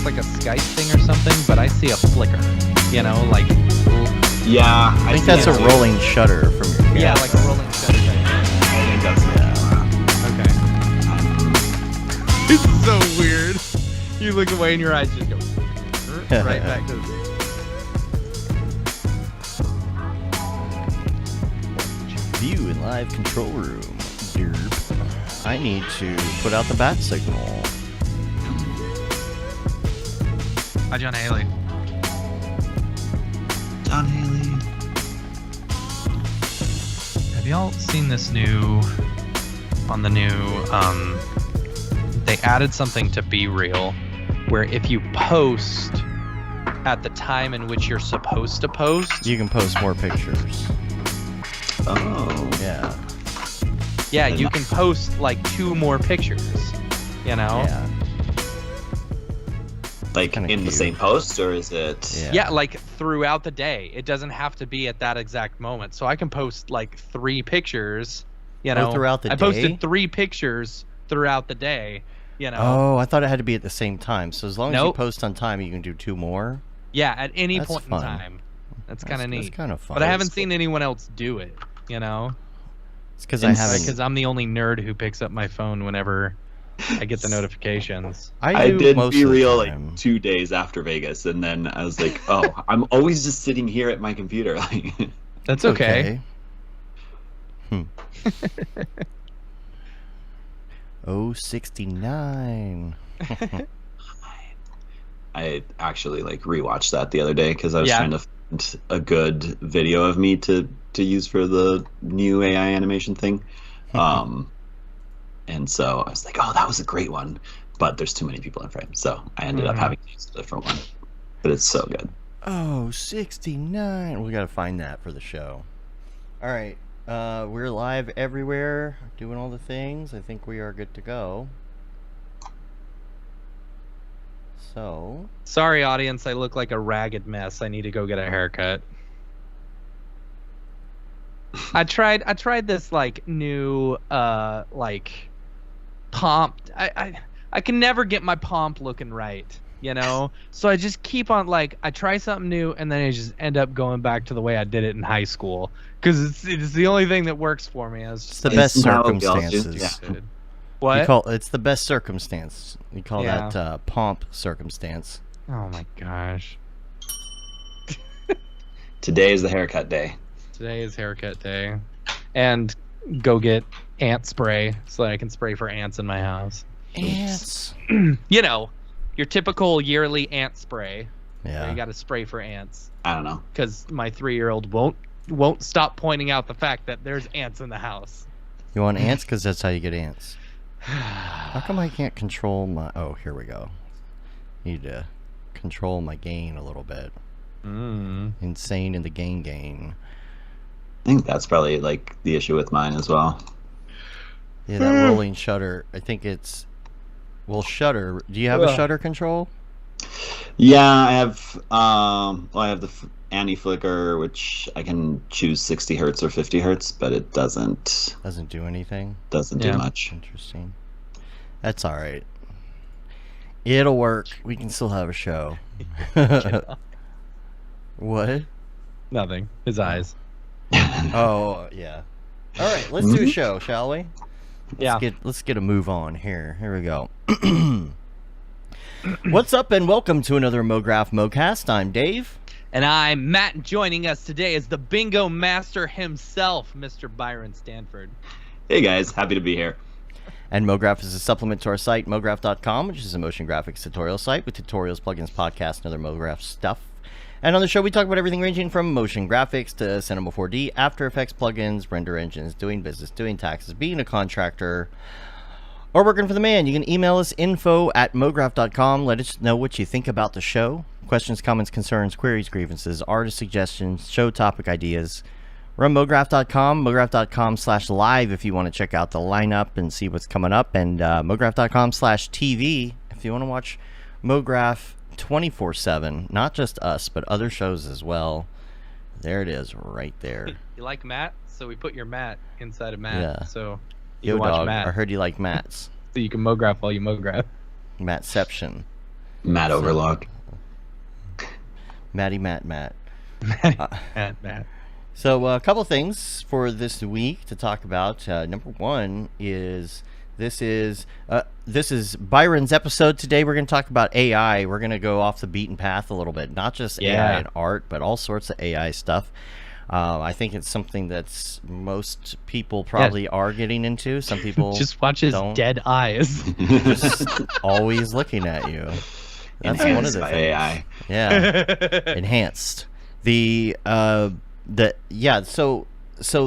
like a Skype thing or something, but I see a flicker. You know, like. Yeah, I think that's a rolling shutter from your camera. Yeah, like a rolling shutter. I think that's Okay. It's so weird. You look away and your eyes just go right back to the... View in live control room. Derp. I need to put out the bat signal. Hi, John Haley. John Haley. Have y'all seen this new... On the new... They added something to Be Real, where if you post at the time in which you're supposed to post... You can post more pictures. Oh. Yeah. Yeah, you can post like 2 more pictures, you know? Yeah. Like in cute. the same post, or is it? Yeah, like throughout the day. It doesn't have to be at that exact moment. So I can post like 3 pictures, you know? Throughout the day? I posted 3 pictures throughout the day, you know? Oh, I thought it had to be at the same time. So as long as you Nope. post on time, you can do 2 more? Yeah, at any That's point fun. in time. That's kind of neat. That's kind of fun. But I haven't seen anyone else do it, you know? It's because I haven't. Because I'm the only nerd who picks up my phone whenever I get the notifications. I do did most Be of the Real time. like 2 days after Vegas, and then I was like, oh, I'm always just sitting here at my computer. Like, That's okay. Hmm. Oh, 69. I actually like rewatched that the other day because I was Yeah. trying to find a good video of me to use for the new AI animation thing. And so I was like, oh, that was a great one. But there's too many people in frame. So I ended up having to use a different one. But it's so good. Oh, 69. We got to find that for the show. All right. We're live everywhere, doing all the things. I think we are good to go. So, Sorry, audience. I look like a ragged mess. I need to go get a haircut. I tried this like new like pomp. I can never get my pomp looking right, you know? So I just keep on like I try something new and then I just end up going back to the way I did it in high school cuz it's the only thing that works for me. it's the best circumstances. Yeah. What? It's the best circumstance. You call Yeah. that pomp circumstance. Oh my gosh. Today is the haircut day. Today is haircut day. And go get ant spray so that I can spray for ants in my house. Ants. You know, your typical yearly ant spray. Yeah. You got to spray for ants I don't know. because my 3-year-old won't stop pointing out the fact that there's ants in the house. You want ants? Because that's how you get ants. How come I can't control my... Oh, here we go. Need to control my gain a little bit. Insane in the gain. I think that's probably like the issue with mine as well. Yeah, that rolling shutter. I think it's... Well, shutter. Do you have a shutter control? Yeah, I have the anti-flicker, which I can choose 60 hertz or 50 hertz, but it doesn't Doesn't do anything? do much. Interesting. That's alright. It'll work. We can still have a show. What? Nothing. His eyes. Oh, yeah. Alright, let's do a show, shall we? Yeah. Let's get a move on here. Here we go. What's up and welcome to another Mograph Mocast. I'm Dave. And I'm Matt, and joining us today is the bingo master himself, Mr. Byron Stanford. Hey guys, happy to be here. And Mograph is a supplement to our site, mograph.com, which is a motion graphics tutorial site with tutorials, plugins, podcasts, and other Mograph stuff. And on the show, we talk about everything ranging from motion graphics to Cinema 4D, After Effects plugins, render engines, doing business, doing taxes, being a contractor, or working for the man. You can email us info@mograph.com. Let us know what you think about the show. Questions, comments, concerns, queries, grievances, artist suggestions, show topic ideas. We're on mograph.com, mograph.com/live if you want to check out the lineup and see what's coming up, and mograph.com/TV if you want to watch Mograph 24/7. Not just us, but other shows as well. There it is, right there. You like Matt? So we put your Matt inside of Matt. Yeah. So you Yo, can watch dog, Matt. I heard you like Matt's. So you can Mograph while you Mograph. Mattception. Matt Overlock. Matt. Matt. So a couple things for this week to talk about. Number one is this is Byron's episode today. We're going to talk about AI. We're going to go off the beaten path a little bit, not just AI and art, but all sorts of AI stuff. I think it's something that's most people probably are getting into. Some people just watch his dead eyes. Just always looking at you. That's one of the things. AI. Yeah, enhanced. So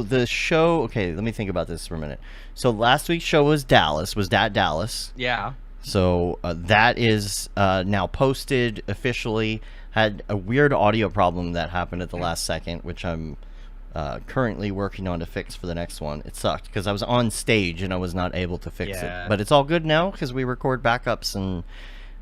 the show. Okay, let me think about this for a minute. So last week's show was Dallas. Was that Dallas? Yeah. So that is now posted officially. Had a weird audio problem that happened at the last second, which I'm currently working on to fix for the next one. It sucked because I was on stage and I was not able to fix it. But it's all good now because we record backups and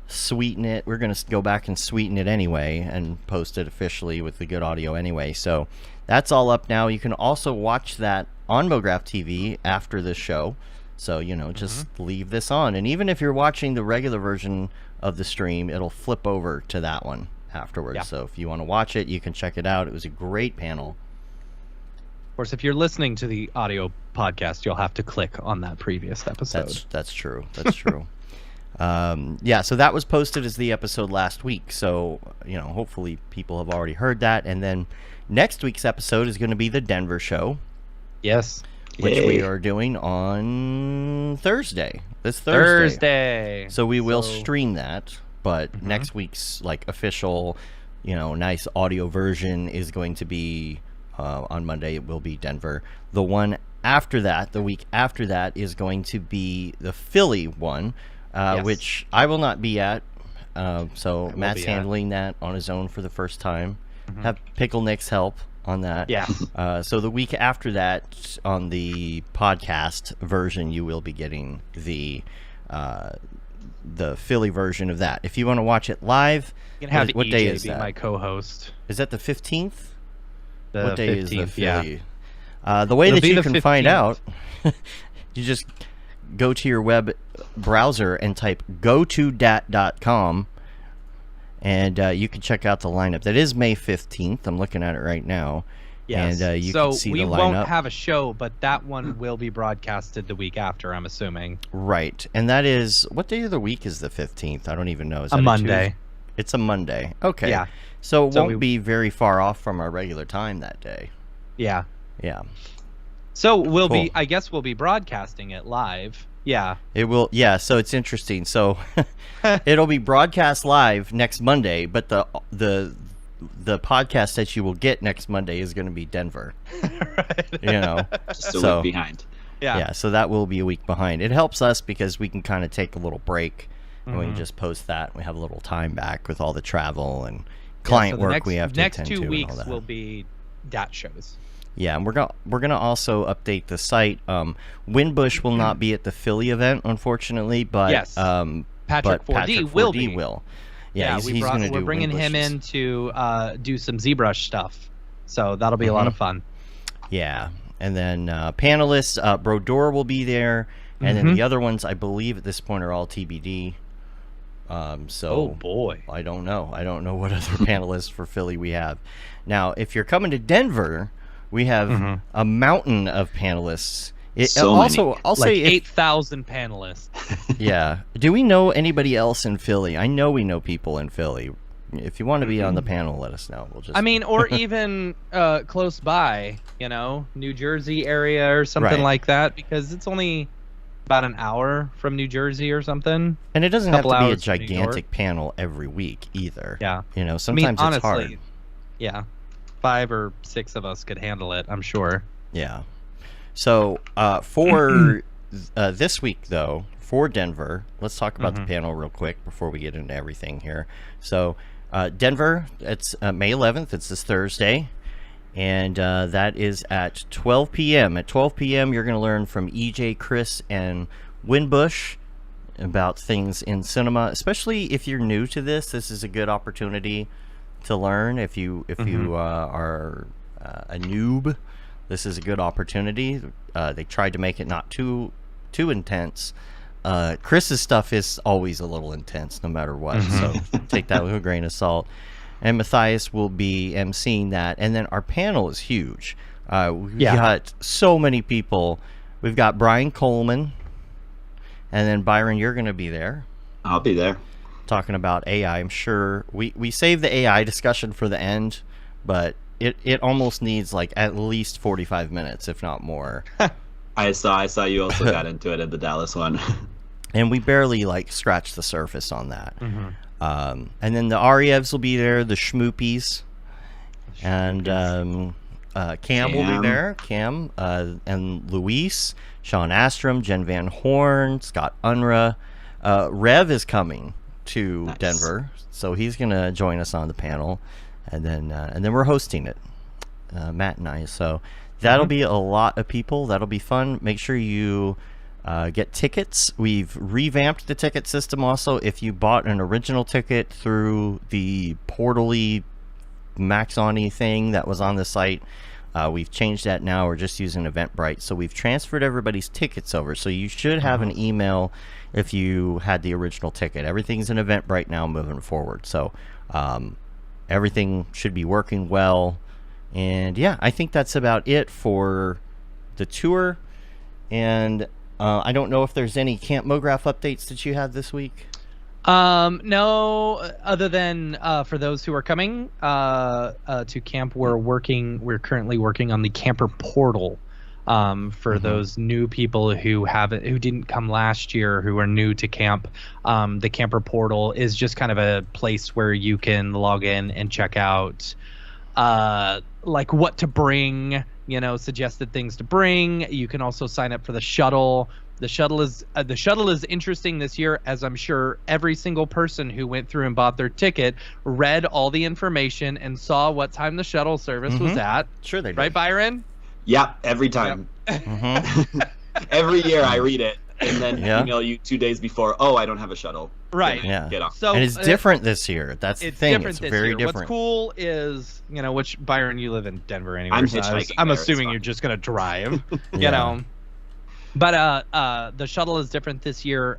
sweeten it. We're going to go back and sweeten it anyway and post it officially with the good audio anyway. So that's all up now. You can also watch that on Mograph TV after the show. So, just leave this on. And even if you're watching the regular version of the stream, it'll flip over to that one afterwards. Yeah. So if you want to watch it, you can check it out. It was a great panel. Of course, if you're listening to the audio podcast, you'll have to click on that previous episode. That's true. That's true. So that was posted as the episode last week. So, hopefully people have already heard that. And then next week's episode is going to be the Denver show. Yes. Which we are doing on Thursday. This Thursday. So we will stream that. But next week's official, nice audio version is going to be on Monday. It will be Denver. The one after that, the week after that, is going to be the Philly one, which I will not be at. So Matt's handling that on his own for the first time. Have Pickle Nick's help on that. Yeah. So the week after that, on the podcast version, you will be getting the Philly version of that. If you want to watch it live, you can have what EJ day is be that? my co-host. Is that the 15th? What day 15th, is the Philly? Yeah. The way It'll that you the can 15th. find out, you just go to your web browser and type gotodat.com, and you can check out the lineup. That is May 15th. I'm looking at it right now. Yes. And you so can see we the lineup. won't have a show, but that one will be broadcasted the week after, I'm assuming. Right. And that is, what day of the week is the 15th? I don't even know. Is that a Monday. Tuesday? It's a Monday. Okay. Yeah. So it won't be very far off from our regular time that day. Yeah. Yeah. So we'll be broadcasting it live. Yeah. It will. Yeah. So it's interesting. So it'll be broadcast live next Monday, but the podcast that you will get next Monday is going to be Denver. Right. Just a week behind. Yeah. So that will be a week behind. It helps us because we can kind of take a little break and we can just post that. We have a little time back with all the travel and client work we have to attend to. Next 2 and weeks all that. will be DAT shows. Yeah, and we're gonna also update the site. Winbush will not be at the Philly event, unfortunately, but yes. Patrick 4D will be. Yeah, he's gonna do. We're bringing him in to do some ZBrush stuff, so that'll be a lot of fun. Yeah, and then panelists, Brodor will be there, and then the other ones, I believe at this point, are all TBD. Oh boy, I don't know what other panelists for Philly we have. Now, if you're coming to Denver, we have a mountain of panelists. I'll say 8,000 panelists. Yeah. Do we know anybody else in Philly? I know we know people in Philly. If you want to be on the panel, let us know. We'll just. Or even close by, New Jersey area or something like that, because it's only about an hour from New Jersey or something. And it doesn't have to be a gigantic panel every week either. Yeah. Sometimes honestly, it's hard. Yeah. 5 or 6 of us could handle it, I'm sure. Yeah. So for this week, though, for Denver, let's talk about the panel real quick before we get into everything here. So Denver, it's May 11th. It's this Thursday. And that is at 12 p.m. At 12 p.m., you're going to learn from EJ, Chris, and Winbush about things in cinema. Especially if you're new to this is a good opportunity to learn. If you are a noob, this is a good opportunity. They tried to make it not too intense, Chris's stuff is always a little intense, no matter what. So take that with a grain of salt. And Matthias will be emceeing that, and then our panel is huge. We've got so many people. We've got Brian Coleman, and then Byron, you're going to be there. I'll be there. Talking about AI. I'm sure we saved the AI discussion for the end, but it almost needs like at least 45 minutes, if not more. I saw you also got into it at the Dallas one. And we barely like scratched the surface on that. And then the Arievs will be there, the Schmoopies, and Cam will be there. Cam and Luis, Sean Astrom, Jen Van Horn, Scott Unruh. Rev is coming to Denver, so he's gonna join us on the panel, and then we're hosting it, Matt and I. So that'll be a lot of people. That'll be fun. Make sure you get tickets. We've revamped the ticket system also. If you bought an original ticket through the Portally Maxoni thing that was on the site, we've changed that now. We're just using Eventbrite. So we've transferred everybody's tickets over. So you should have an email if you had the original ticket. Everything's in Eventbrite now moving forward. So everything should be working well. And yeah, I think that's about it for the tour. And I don't know if there's any Camp Mograph updates that you had this week. No, other than for those who are coming to camp, we're currently working on the camper portal for those new people who didn't come last year, who are new to camp. The camper portal is just kind of a place where you can log in and check out like what to bring, suggested things to bring. You can also sign up for the shuttle. The shuttle is interesting this year, as I'm sure every single person who went through and bought their ticket read all the information and saw what time the shuttle service was at. Sure they did. Right, Byron? Yep, every time. Yep. Every year I read it and then email you 2 days before, oh, I don't have a shuttle. Right. Get off. So, and it's different this year. That's the thing. It's very different. What's cool is, which, Byron, you live in Denver anyway. I'm so hitchhiking. I'm assuming you're just going to drive, But the shuttle is different this year.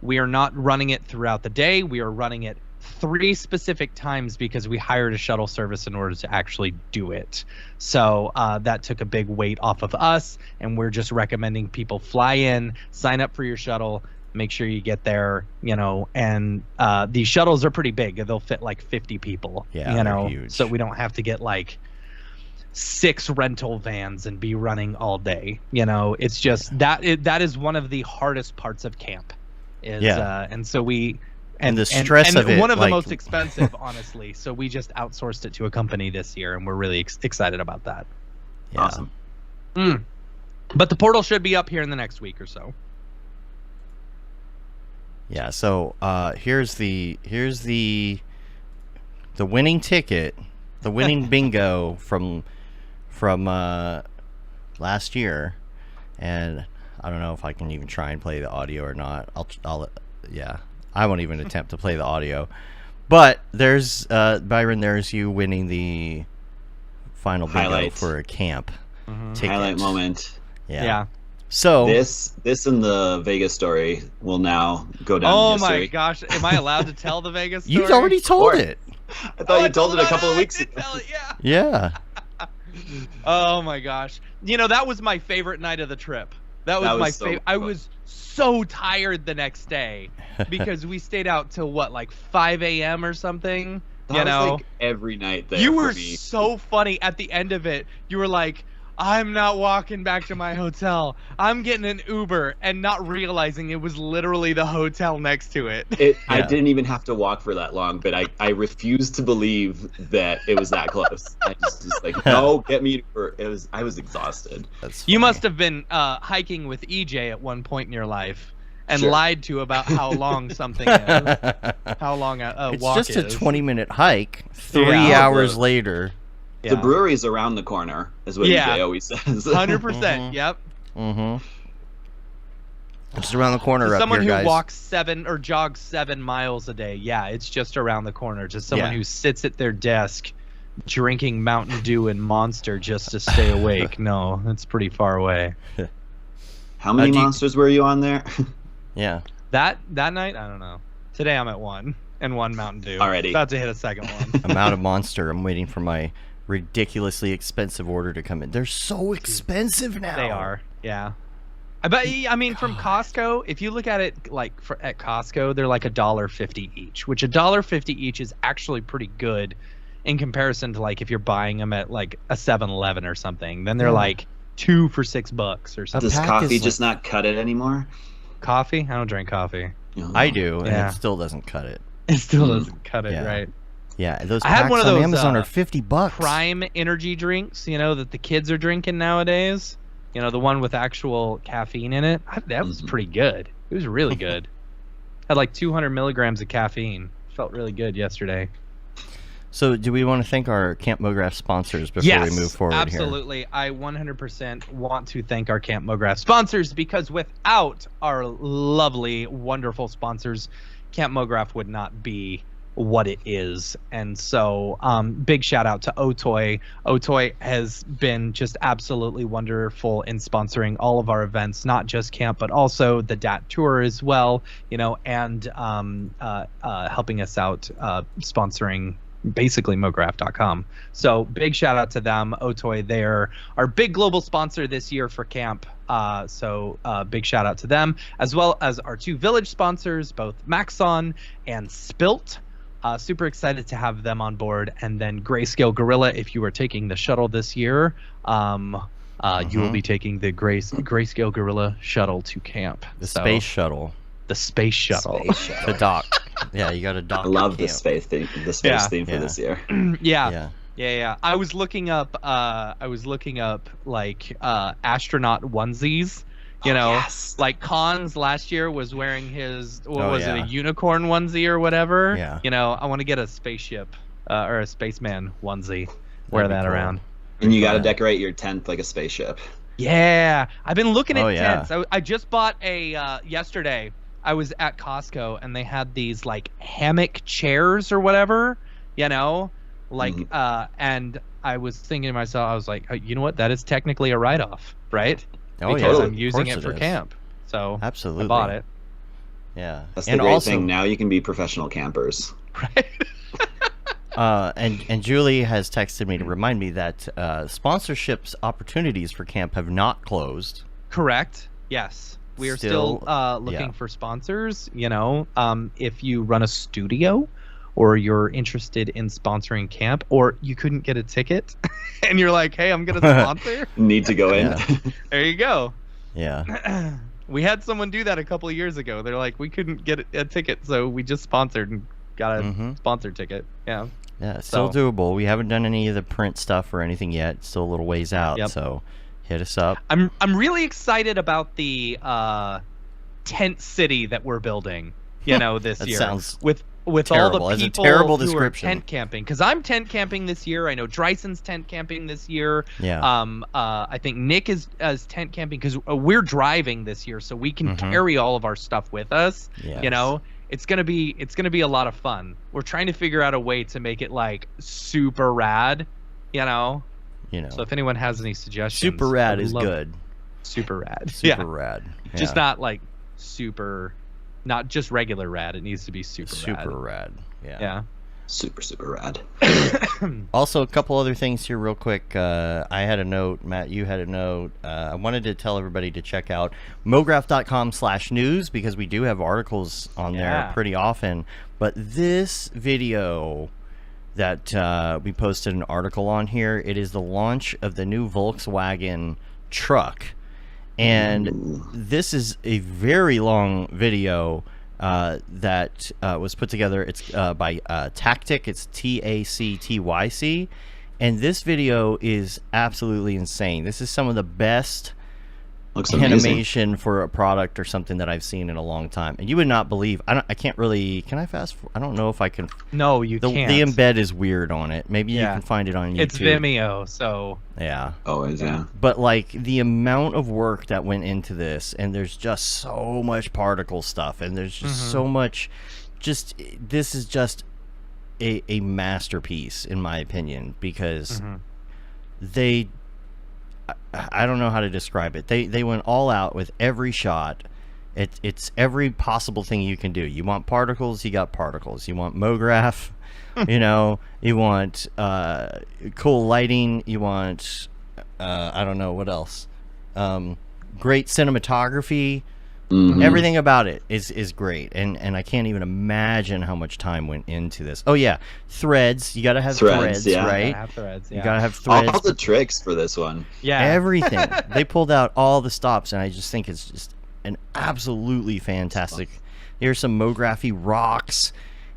We are not running it throughout the day. We are running it 3 specific times because we hired a shuttle service in order to actually do it. So that took a big weight off of us, and we're just recommending people fly in, sign up for your shuttle, make sure you get there, and these shuttles are pretty big. They'll fit like 50 people, they're huge. So we don't have to get like 6 rental vans and be running all day. It's just that is one of the hardest parts of camp is and so we and the stress of it, one of the most expensive, honestly. So we just outsourced it to a company this year, and we're really excited about that. Awesome. But the portal should be up here in the next week or so. Yeah, so here's the winning ticket, the winning bingo from last year, and I don't know if I can even try and play the audio or not. I won't even attempt to play the audio. But there's Byron, there's you winning the final bingo for a camp ticket. Highlight moment. Yeah. So this and the Vegas story will now go down in history. Oh my gosh, am I allowed to tell the Vegas story? You've already told it. I thought you told it a couple of weeks ago. Yeah. Oh my gosh. That was my favorite night of the trip. That was my favorite. I was so tired the next day because we stayed out till like 5 a.m. or something. That was like every night there. You were so funny at the end of it. You were like, I'm not walking back to my hotel. I'm getting an Uber, and not realizing it was literally the hotel next to it. I didn't even have to walk for that long, but I refused to believe that it was that close. I just like, no, get me Uber. I was exhausted. You must have been hiking with EJ at one point in your life and lied to about how long something is. How long a walk is. It's just a 20-minute hike. 3 hours later. The brewery's around the corner, is what EJ always says. 100%. Yep. It's around the corner. To someone up here, who guys. walks 7 or jogs 7 miles a day, it's just around the corner. Just someone who sits at their desk drinking Mountain Dew and Monster just to stay awake. No, it's pretty far away. How many monsters were you on there? Yeah. That night, I don't know. Today I'm at 1 and 1 Mountain Dew. Already. About to hit a second one. I'm out of Monster. I'm waiting for my ridiculously expensive order to come in. They're so expensive now. They are, yeah. I mean, from Costco, if you look at it like at Costco, they're like $1.50 each, which $1.50 each is actually pretty good in comparison to like if you're buying them at like a 7-Eleven or something. Then they're like 2 for $6 or something. Does coffee just not cut it anymore? Coffee? I don't drink coffee. I do, and it still doesn't cut it. It still doesn't cut it, Yeah. right? Yeah, those I had packs one of on those, Amazon are $50. Prime energy drinks, that the kids are drinking nowadays. The one with actual caffeine in it. That was pretty good. It was really good. Had like 200 milligrams of caffeine. Felt really good yesterday. So, do we want to thank our Camp Mograph sponsors before we move forward absolutely. I 100% want to thank our Camp Mograph sponsors, because without our lovely, wonderful sponsors, Camp Mograph would not be what it is. And so big shout out to Otoy. Otoy has been just absolutely wonderful in sponsoring all of our events, not just camp but also the DAT tour as well, and helping us out sponsoring basically Mograph.com. So big shout out to them. Otoy, they're our big global sponsor this year for camp. So big shout out to them, as well as our 2 village sponsors, both Maxon and Spilt. Super excited to have them on board. And then Grayscale Gorilla, if you are taking the shuttle this year, you will be taking the Grayscale Gorilla shuttle to camp. The space shuttle. The space shuttle. The dock. Yeah, you got to dock. I love the space theme. The space theme for this year. Yeah. I was looking up like astronaut onesies. Like Cons last year was wearing his it, a unicorn onesie or whatever. Yeah. I want to get a spaceship or a spaceman onesie. Wear that around. And you got to decorate your tent like a spaceship. Yeah, I've been looking at tents. I just bought a yesterday. I was at Costco and they had these like hammock chairs or whatever, and I was thinking to myself, I was like, you know what? That is technically a write-off, right? Because I'm using it for camp. So absolutely, I bought it. Yeah, that's the great thing. Now you can be professional campers. Right. And Julie has texted me to remind me that sponsorships opportunities for camp have not closed. Correct. Yes. We are still looking for sponsors. If you run a studio or you're interested in sponsoring camp, or you couldn't get a ticket and you're like, hey, I'm going to sponsor. Need to go in. There you go. Yeah. We had someone do that a couple of years ago. They're like, we couldn't get a ticket, so we just sponsored and got a sponsor ticket. Yeah. Yeah, it's still doable. We haven't done any of the print stuff or anything yet. It's still a little ways out, so hit us up. I'm really excited about the tent city that we're building, this year. Sounds with terrible. all the people who are tent camping. Because I'm tent camping this year. I know Dryson's tent camping this year. Yeah. I think Nick is tent camping because we're driving this year, so we can carry all of our stuff with us. Yes. It's gonna be a lot of fun. We're trying to figure out a way to make it like super rad, So if anyone has any suggestions, super rad is good. Super rad. Super rad. Yeah. Just not like super, not just regular rad. It needs to be super rad. Yeah. Yeah. Super rad. Also, a couple other things here real quick. I had a note. Matt, you had a note. I wanted to tell everybody to check out mograph.com/news because we do have articles on there pretty often. But this video that we posted an article on here, it is the launch of the new Volkswagen truck. And this is a very long video that was put together. It's by Tactic. It's TACTYC, and this video is absolutely insane. This is some of the best animation for a product or something that I've seen in a long time. And you would not believe. I can't really. Can I fast? I don't know if I can. No, you can't. The embed is weird on it. Maybe you can find it on YouTube. It's Vimeo, so yeah. Always, yeah. But like the amount of work that went into this, and there's just so much particle stuff, and there's just so much. This is just a masterpiece in my opinion, because I don't know how to describe it. They went all out with every shot, It's every possible thing you can do. You want particles, you got particles. You want Mograph, you want cool lighting, you want I don't know what else. Great cinematography. Mhm. Everything about it is great, and I can't even imagine how much time went into this. Oh yeah, threads. You gotta have threads, yeah. right? Have threads, You gotta have threads. All the tricks for this one. Yeah. Everything. They pulled out all the stops, and I just think it's just an absolutely fantastic. Here's some Mography rocks,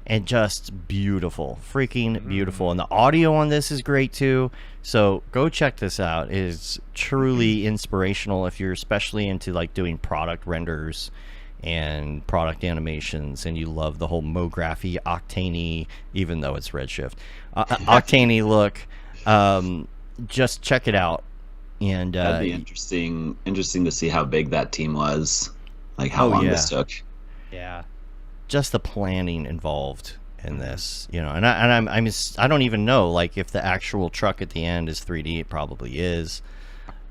and just beautiful, freaking beautiful. And the audio on this is great too. So go check this out. It is truly inspirational if you're especially into like doing product renders and product animations, and you love the whole Mography, Octane, even though it's Redshift, Octane look. Just check it out. And That'd be interesting to see how big that team was, like how long this took. Yeah. Just the planning involved in this, and I don't even know like if the actual truck at the end is 3D. It probably is,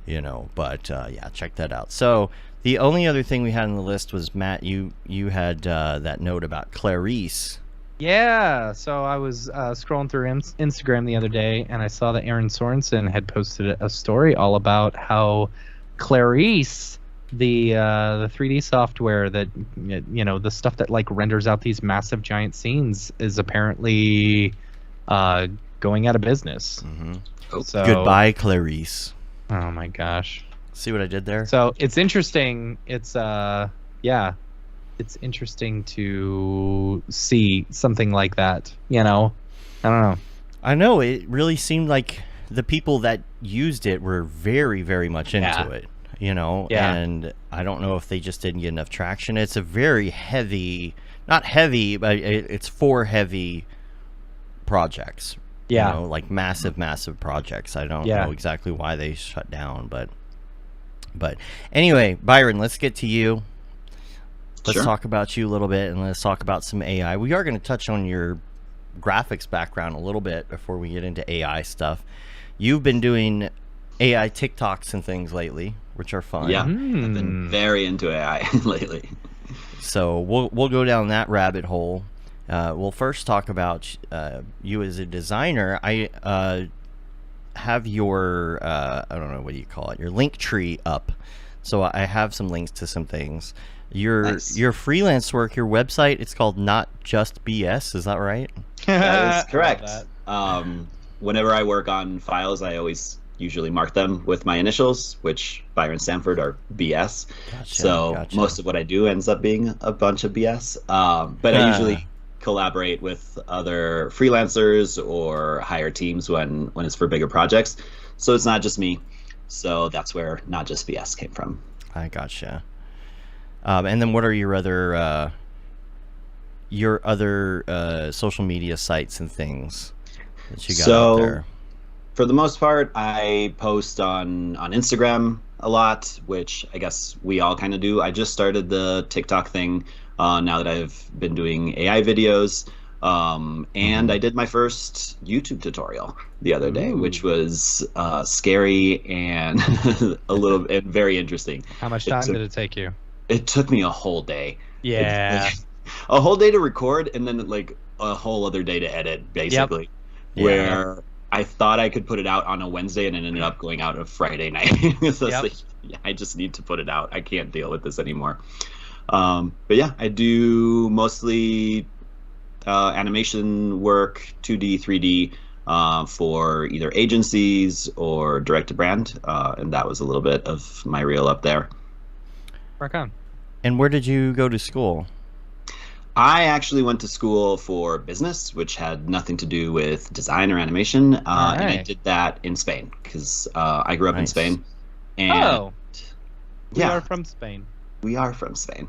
but yeah, check that out. So the only other thing we had on the list was, Matt, you had that note about Clarice. Yeah, so I was scrolling through Instagram the other day, and I saw that Aaron Sorensen had posted a story all about how Clarice, the 3D software that the stuff that like renders out these massive giant scenes, is apparently going out of business. Mm-hmm. So, goodbye, Clarice. Oh my gosh! See what I did there? So it's interesting. It's it's interesting to see something like that. I don't know. I know it really seemed like the people that used it were very, very much into it. And I don't know if they just didn't get enough traction. It's a very heavy, not heavy, but it's 4 heavy projects. Yeah. Like massive projects. I don't know exactly why they shut down, but anyway, Byron, let's get to you. Let's talk about you a little bit, and let's talk about some AI. We are going to touch on your graphics background a little bit before we get into AI stuff. You've been doing AI TikToks and things lately, which are fun. Yeah, I've been very into AI lately. So we'll go down that rabbit hole. We'll first talk about you as a designer. I have your I don't know, what do you call it? Your link tree up. So I have some links to some things. Your freelance work, your website, it's called Not Just BS. Is that right? That is correct. Whenever I work on files, I always usually mark them with my initials, which Byron Stanford are BS. Gotcha. Most of what I do ends up being a bunch of BS. But I usually collaborate with other freelancers or hire teams when it's for bigger projects. So it's not just me. So that's where Not Just BS came from. I gotcha. And then what are your other social media sites and things that you got out there? For the most part, I post on Instagram a lot, which I guess we all kind of do. I just started the TikTok thing now that I've been doing AI videos. And I did my first YouTube tutorial the other day, which was scary and and very interesting. How much time did it take you? It took me a whole day. Yeah. A whole day to record, and then like a whole other day to edit, basically. Yep. Where I thought I could put it out on a Wednesday, and it ended up going out on a Friday night. So it's like, I just need to put it out. I can't deal with this anymore. But yeah, I do mostly animation work, 2D, 3D, for either agencies or direct to brand. And that was a little bit of my reel up there. Rock on. And where did you go to school? I actually went to school for business, which had nothing to do with design or animation. And I did that in Spain because I grew up in Spain. And we are from Spain. We are from Spain.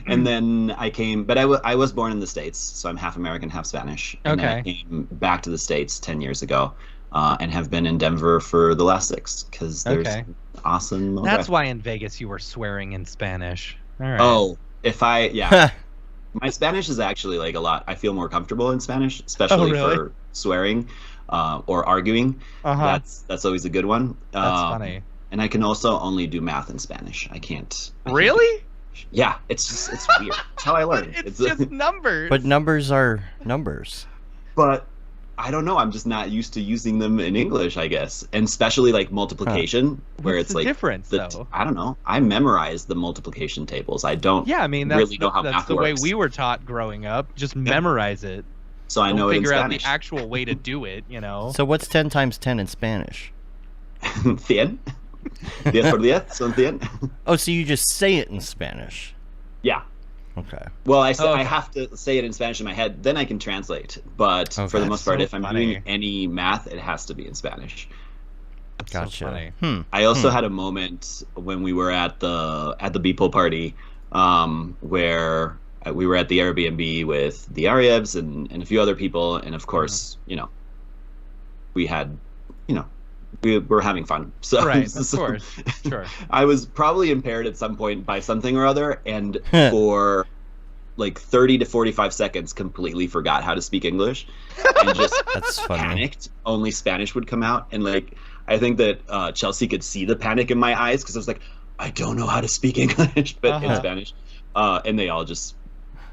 And then I came, but I was born in the States, so I'm half American, half Spanish. And then I came back to the States 10 years ago and have been in Denver for the last 6 because there's awesome. That's why in Vegas you were swearing in Spanish. All right. Oh, my Spanish is actually like a lot. I feel more comfortable in Spanish, especially for swearing or arguing. That's always a good one. That's funny. And I can also only do math in Spanish. I can't. Really? Yeah, it's weird. It's how I learned. It's just numbers. But numbers are numbers. But I don't know. I'm just not used to using them in English, I guess, and especially like multiplication, where What's it's the like difference, though? I don't know. I memorize the multiplication tables. I don't. Yeah, I mean that's really know how that's math the works. way we were taught growing up. Just memorize it. So I Don't know it in figure out Spanish. the actual way to do it. You know. So what's 10 times 10 in Spanish? 100. 10 por 10 son 100. Oh, so you just say it in Spanish. Yeah. Okay. Well, I Okay. have to say it in Spanish in my head, then I can translate. But Okay. for the most part, so if I'm funny. doing any math, it has to be in Spanish. That's so Gotcha. funny. I also had a moment when we were at the Beeple party, where we were at the Airbnb with the Aryevs and a few other people, and of course, we had, we were having fun. So, Right, of course, sure. I was probably impaired at some point by something or other, and for like 30 to 45 seconds, completely forgot how to speak English, and just That's funny. panicked. Only Spanish would come out, and like I think that Chelsea could see the panic in my eyes because I was like, I don't know how to speak English, but in Spanish, and they all just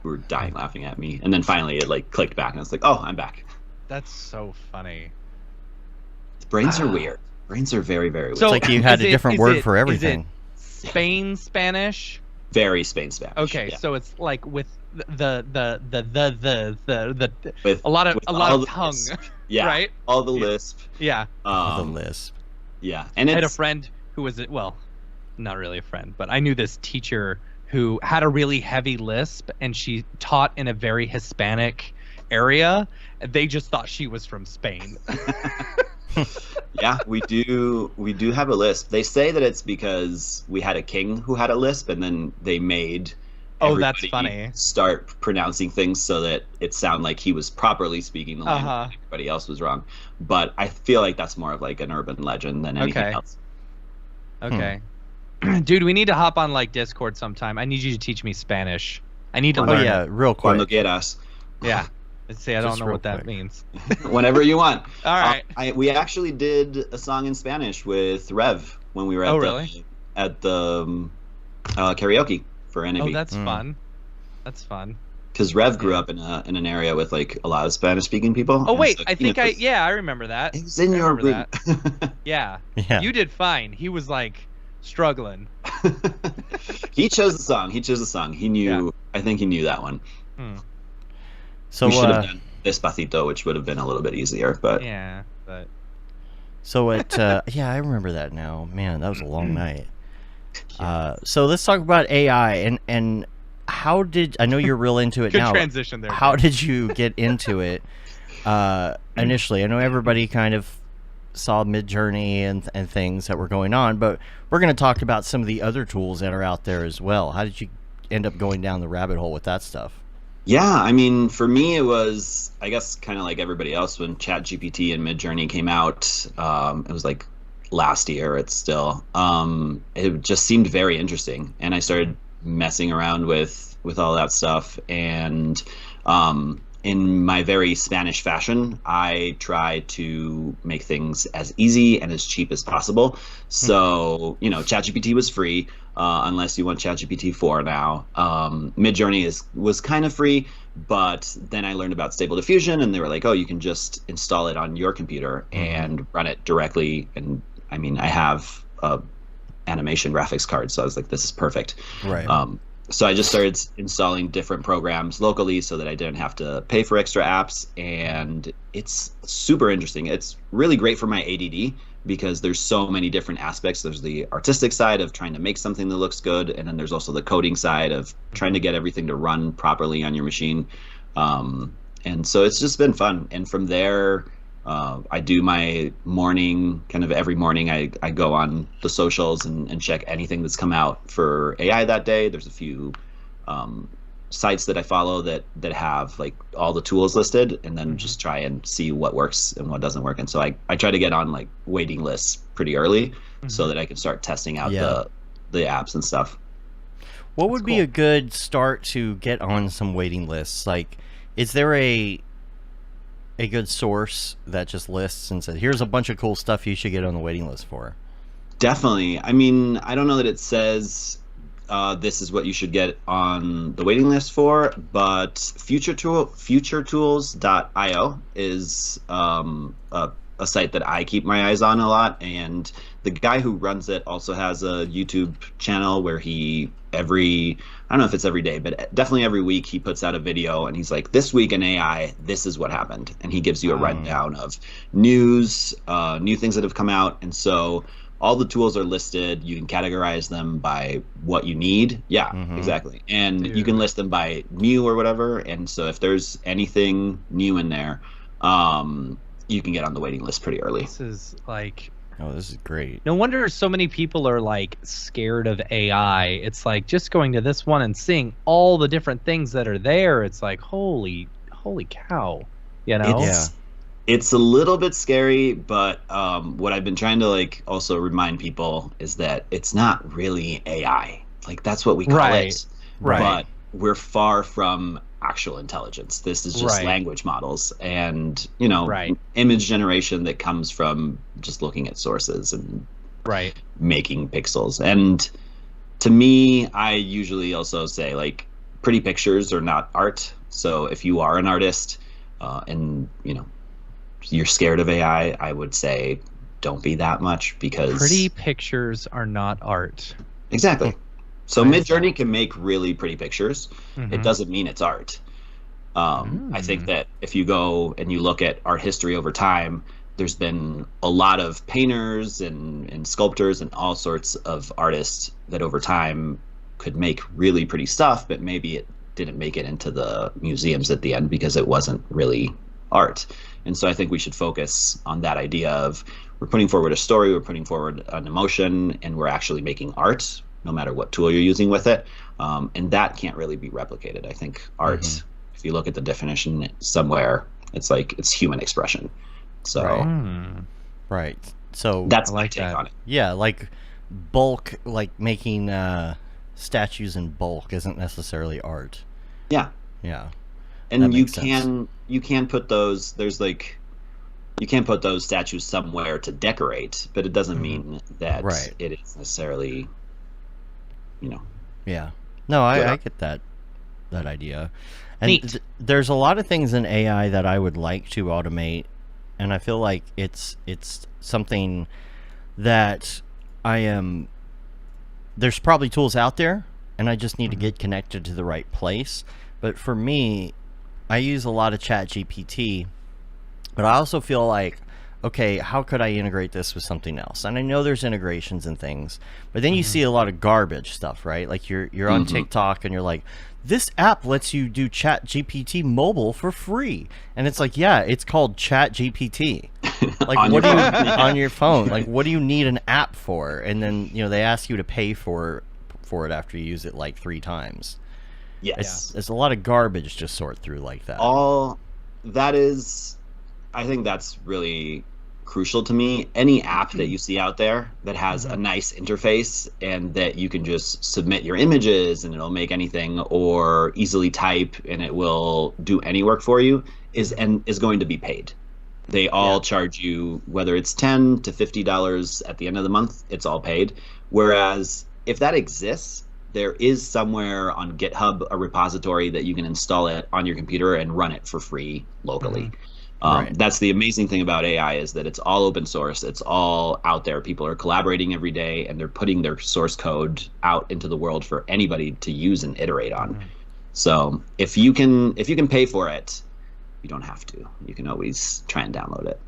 were dying laughing at me. And then finally, it like clicked back, and I was like, oh, I'm back. That's so funny. Brains are weird. Brains are very, very weird. So It's like you had is a different is word for everything. Is it Spain Spanish? Very Spain Spanish. Okay, yeah. so it's like with the With a lot of all the tongue, lisp. Yeah, right? all the lisp. Yeah. The lisp. Yeah, and I had a it's friend who was not really a friend, but I knew this teacher who had a really heavy lisp, and she taught in a very Hispanic area. And they just thought she was from Spain. yeah, we do have a lisp. They say that it's because we had a king who had a lisp, and then they made Oh, that's everybody funny. start pronouncing things so that it sounded like he was properly speaking the language and everybody else was wrong. But I feel like that's more of like an urban legend than anything Okay. else. Okay. Dude, we need to hop on like Discord sometime. I need you to teach me Spanish. I need to Oh learn. yeah, real Cuando quick. quieras. Yeah. Let's see, I don't Just know real what that quick. means. Whenever you want. All right. We actually did a song in Spanish with Rev when we were at the karaoke for NAB. Oh, that's fun. That's fun. Because Rev grew up in an area with like a lot of Spanish-speaking people. Oh and wait, so, I you think know, I remember that. It was in I your remember group. Yeah. Yeah. You did fine. He was like struggling. He chose the song. He knew. I think he knew that one. So we should have done Despacito, which would have been a little bit easier, but Yeah, but So yeah, I remember that now. Man, that was a long night. So let's talk about AI and how did I know you're real into it good now? transition there. How did you get into it initially? I know everybody kind of saw Midjourney and things that were going on, but we're going to talk about some of the other tools that are out there as well. How did you end up going down the rabbit hole with that stuff? yeah, I mean, for me, it was, I guess, kind of like everybody else when ChatGPT and Midjourney came out. It was like last year. It's still. It just seemed very interesting, and I started messing around with all that stuff. And in my very Spanish fashion, I try to make things as easy and as cheap as possible. So, ChatGPT was free, unless you want ChatGPT 4 now. Midjourney was kind of free, but then I learned about Stable Diffusion, and they were like, oh, you can just install it on your computer and run it directly. And I mean, I have a animation graphics card, so I was like, this is perfect. Right. So I just started installing different programs locally so that I didn't have to pay for extra apps, and it's super interesting. It's really great for my ADD because there's so many different aspects. There's the artistic side of trying to make something that looks good, and then there's also the coding side of trying to get everything to run properly on your machine. And so it's just been fun. And from there, I do my morning, kind of every morning I go on the socials and check anything that's come out for AI that day. There's a few sites that I follow that have like all the tools listed, and then just try and see what works and what doesn't work. And so I try to get on like waiting lists pretty early so that I can start testing out the apps and stuff. What would be a good start to get on some waiting lists? Like, is there a good source that just lists and says, here's a bunch of cool stuff you should get on the waiting list for? Definitely. I mean, I don't know that it says this is what you should get on the waiting list for, but futuretools.io is a site that I keep my eyes on a lot, and the guy who runs it also has a YouTube channel where I don't know if it's every day, but definitely every week he puts out a video and he's like, this week in AI, this is what happened. And he gives you a rundown of news, new things that have come out. And so all the tools are listed. You can categorize them by what you need. Yeah, exactly. And you can list them by new or whatever. And so if there's anything new in there, you can get on the waiting list pretty early. This is like... Oh, this is great. No wonder so many people are like scared of AI. It's like just going to this one and seeing all the different things that are there. It's like, holy cow, you know? It's a little bit scary, but what I've been trying to like also remind people is that it's not really AI. Like that's what we call it. Right. But we're far from actual intelligence. This is just language models and, you know, image generation that comes from just looking at sources and making pixels. And to me, I usually also say like pretty pictures are not art. So if you are an artist and, you know, you're scared of AI, I would say don't be that much, because pretty pictures are not art. Exactly. So Midjourney can make really pretty pictures. It doesn't mean it's art. I think that if you go and you look at art history over time, there's been a lot of painters and sculptors and all sorts of artists that over time could make really pretty stuff, but maybe it didn't make it into the museums at the end because it wasn't really art. And so I think we should focus on that idea of we're putting forward a story, we're putting forward an emotion, and we're actually making art, no matter what tool you're using with it. And that can't really be replicated. I think art, if you look at the definition somewhere, it's like it's human expression. So So that's my take on it. Yeah, like bulk, like making statues in bulk isn't necessarily art. Yeah. And you can put those, there's like, you can put those statues somewhere to decorate, but it doesn't mean that it is necessarily, you know. Yeah. No, I get that idea. And there's a lot of things in AI that I would like to automate, and I feel like it's something that there's probably tools out there, and I just need to get connected to the right place. But for me, I use a lot of ChatGPT, but I also feel like, okay, how could I integrate this with something else? And I know there's integrations and things, but then you see a lot of garbage stuff, right? Like you're on TikTok and you're like, this app lets you do ChatGPT mobile for free, and it's like, yeah, it's called ChatGPT. Like on your phone. Like, what do you need an app for? And then they ask you to pay for it after you use it like 3 times. Yes. There's a lot of garbage to sort through like that. I think that's really crucial to me. Any app that you see out there that has a nice interface and that you can just submit your images and it'll make anything, or easily type and it will do any work for you, is going to be paid. They all charge you, whether it's $10 to $50 at the end of the month, it's all paid. Whereas if that exists, there is somewhere on GitHub a repository that you can install it on your computer and run it for free locally. That's the amazing thing about AI, is that it's all open source. It's all out there. People are collaborating every day, and they're putting their source code out into the world for anybody to use and iterate on. So if you can pay for it, you don't have to. You can always try and download it.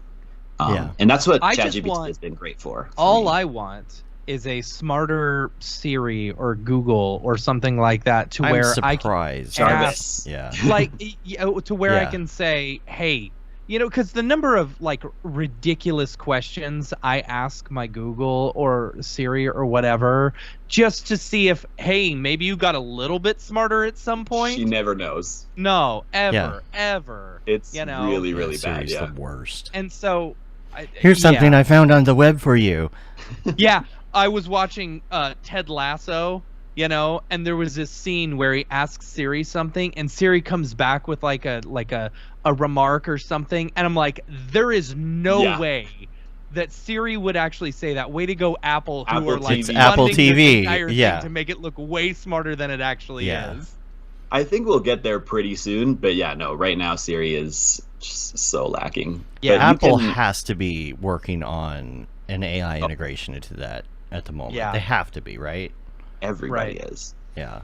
And that's what ChatGPT has been great for. I want is a smarter Siri or Google or something like that, to where I can Jarvis. To where I can say, hey, because the number of like ridiculous questions I ask my Google or Siri or whatever, just to see if, hey, maybe you got a little bit smarter at some point. She never knows. No, ever. It's really, really bad. Siri's the worst. And so, here's something I found on the web for you. I was watching Ted Lasso, and there was this scene where he asks Siri something, and Siri comes back with like a remark or something, and I'm like, there is no way that Siri would actually say that. Way to go, Apple, who Apple are like TV. Apple funding this TV, entire yeah. thing to make it look way smarter than it actually is. I think we'll get there pretty soon, but yeah, no, right now Siri is just so lacking. Yeah, But you Apple can- has to be working on an AI integration into that at the moment. Yeah. They have to be, right? everybody Right. is. Yeah.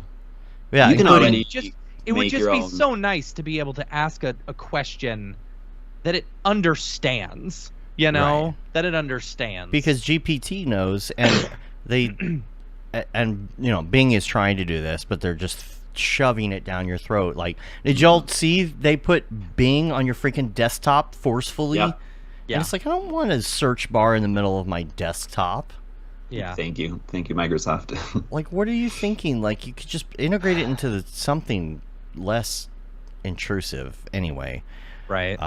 Yeah. You can including- already It would make just your be own. so nice to be able to ask a question that it understands, you know, Right. that it understands. because GPT knows, and they, and you know, Bing is trying to do this, but they're just shoving it down your throat. Like, did y'all see they put Bing on your freaking desktop forcefully? Yeah. Yeah. And it's like, I don't want a search bar in the middle of my desktop. yeah. Thank you, Microsoft. Like, what are you thinking? Like, you could just integrate it into something less intrusive anyway. Right.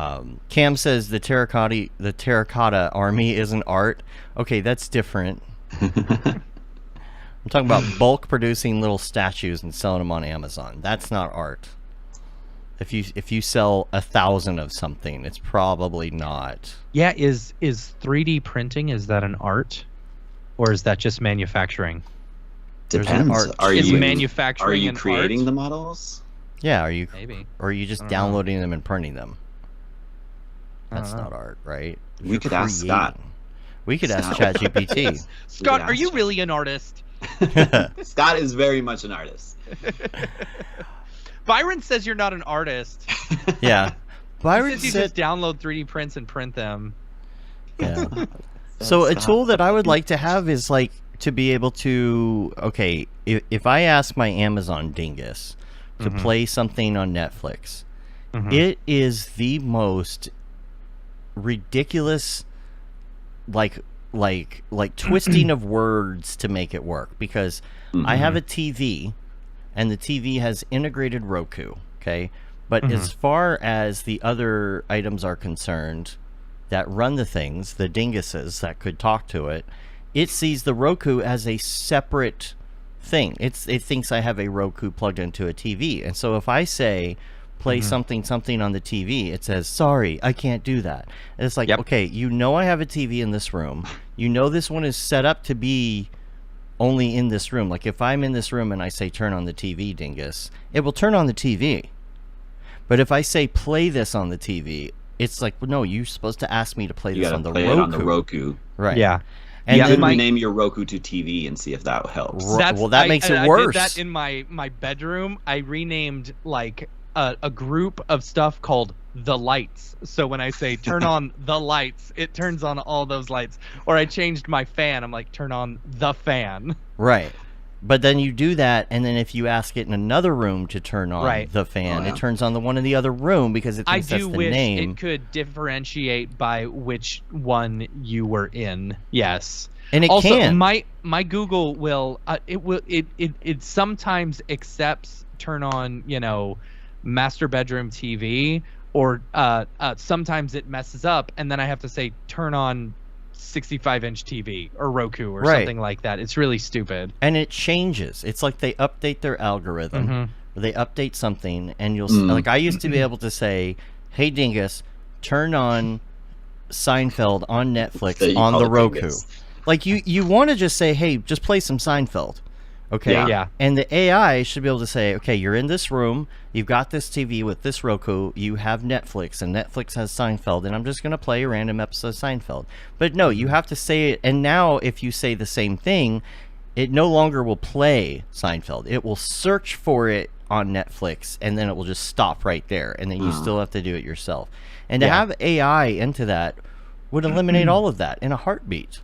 Cam says the terracotta army isn't art. Okay, that's different. I'm talking about bulk producing little statues and selling them on Amazon. That's not art. If you sell 1,000 of something, it's probably not. Yeah, is 3D printing, is that an art? Or is that just manufacturing? There's an Depends. art. Are Is you manufacturing Are you an creating art? the models? Yeah, are you Maybe. or are you just I don't know. downloading them and printing them? I don't That's know. not art, right? We You're could ask creating. Scott. We could ask Scott. ChatGPT. Scott, are you asked. really an artist? Scott is very much an artist. Byron says you're not an artist. Yeah. He Byron says you said, just download 3D prints and print them. yeah. So a Scott. tool that I would like to have is like to be able to, okay, if I ask my Amazon dingus to Mhm. play something on Netflix, Mhm. it is the most ridiculous like twisting of words to make it work, because I have a TV and the TV has integrated Roku, okay? But as far as the other items are concerned that run the things, the dinguses that could talk to it, it sees the Roku as a separate thing. It thinks I have a Roku plugged into a TV. And so if I say play something on the TV, it says, sorry, I can't do that. And it's like, Yep. okay, you know I have a TV in this room. You know this one is set up to be only in this room. Like if I'm in this room and I say turn on the TV, dingus, it will turn on the TV. But if I say play this on the TV, it's like, well, no, you're supposed to ask me to play You this gotta on the play Roku. it on the Roku. Right. Yeah. And Yeah, You then could my- rename your Roku to TV and see if that helps. Well, that makes it I worse. did that in my bedroom. I renamed like a group of stuff called the lights. So when I say turn on the lights, it turns on all those lights. Or I changed my fan. I'm like, turn on the fan. Right. But then you do that, and then if you ask it in another room to turn on Right. the fan, Oh, yeah. it turns on the one in the other room because it I thinks that's do the wish name. it could differentiate by which one you were in. Yes. And it also, can. my Google will it sometimes accepts turn on, you know, master bedroom TV, or sometimes it messes up and then I have to say turn on 65-inch TV or Roku or Right. something like that. It's really stupid. And it changes. It's like they update their algorithm. Mhm. Or they update something, and you'll like I used to be able to say, "Hey Dingus, turn on Seinfeld on That Netflix you on call the it Roku." Dingus. Like you want to just say, "Hey, just play some Seinfeld." Okay? Yeah. Yeah. And the AI should be able to say, "Okay, you're in this room, you've got this TV with this Roku, you have Netflix, and Netflix has Seinfeld, and I'm just going to play a random episode of Seinfeld." But no, you have to say it, and now if you say the same thing, it no longer will play Seinfeld. It will search for it on Netflix, and then it will just stop right there, and then you still have to do it yourself. And to Yeah. have AI into that would eliminate all of that in a heartbeat.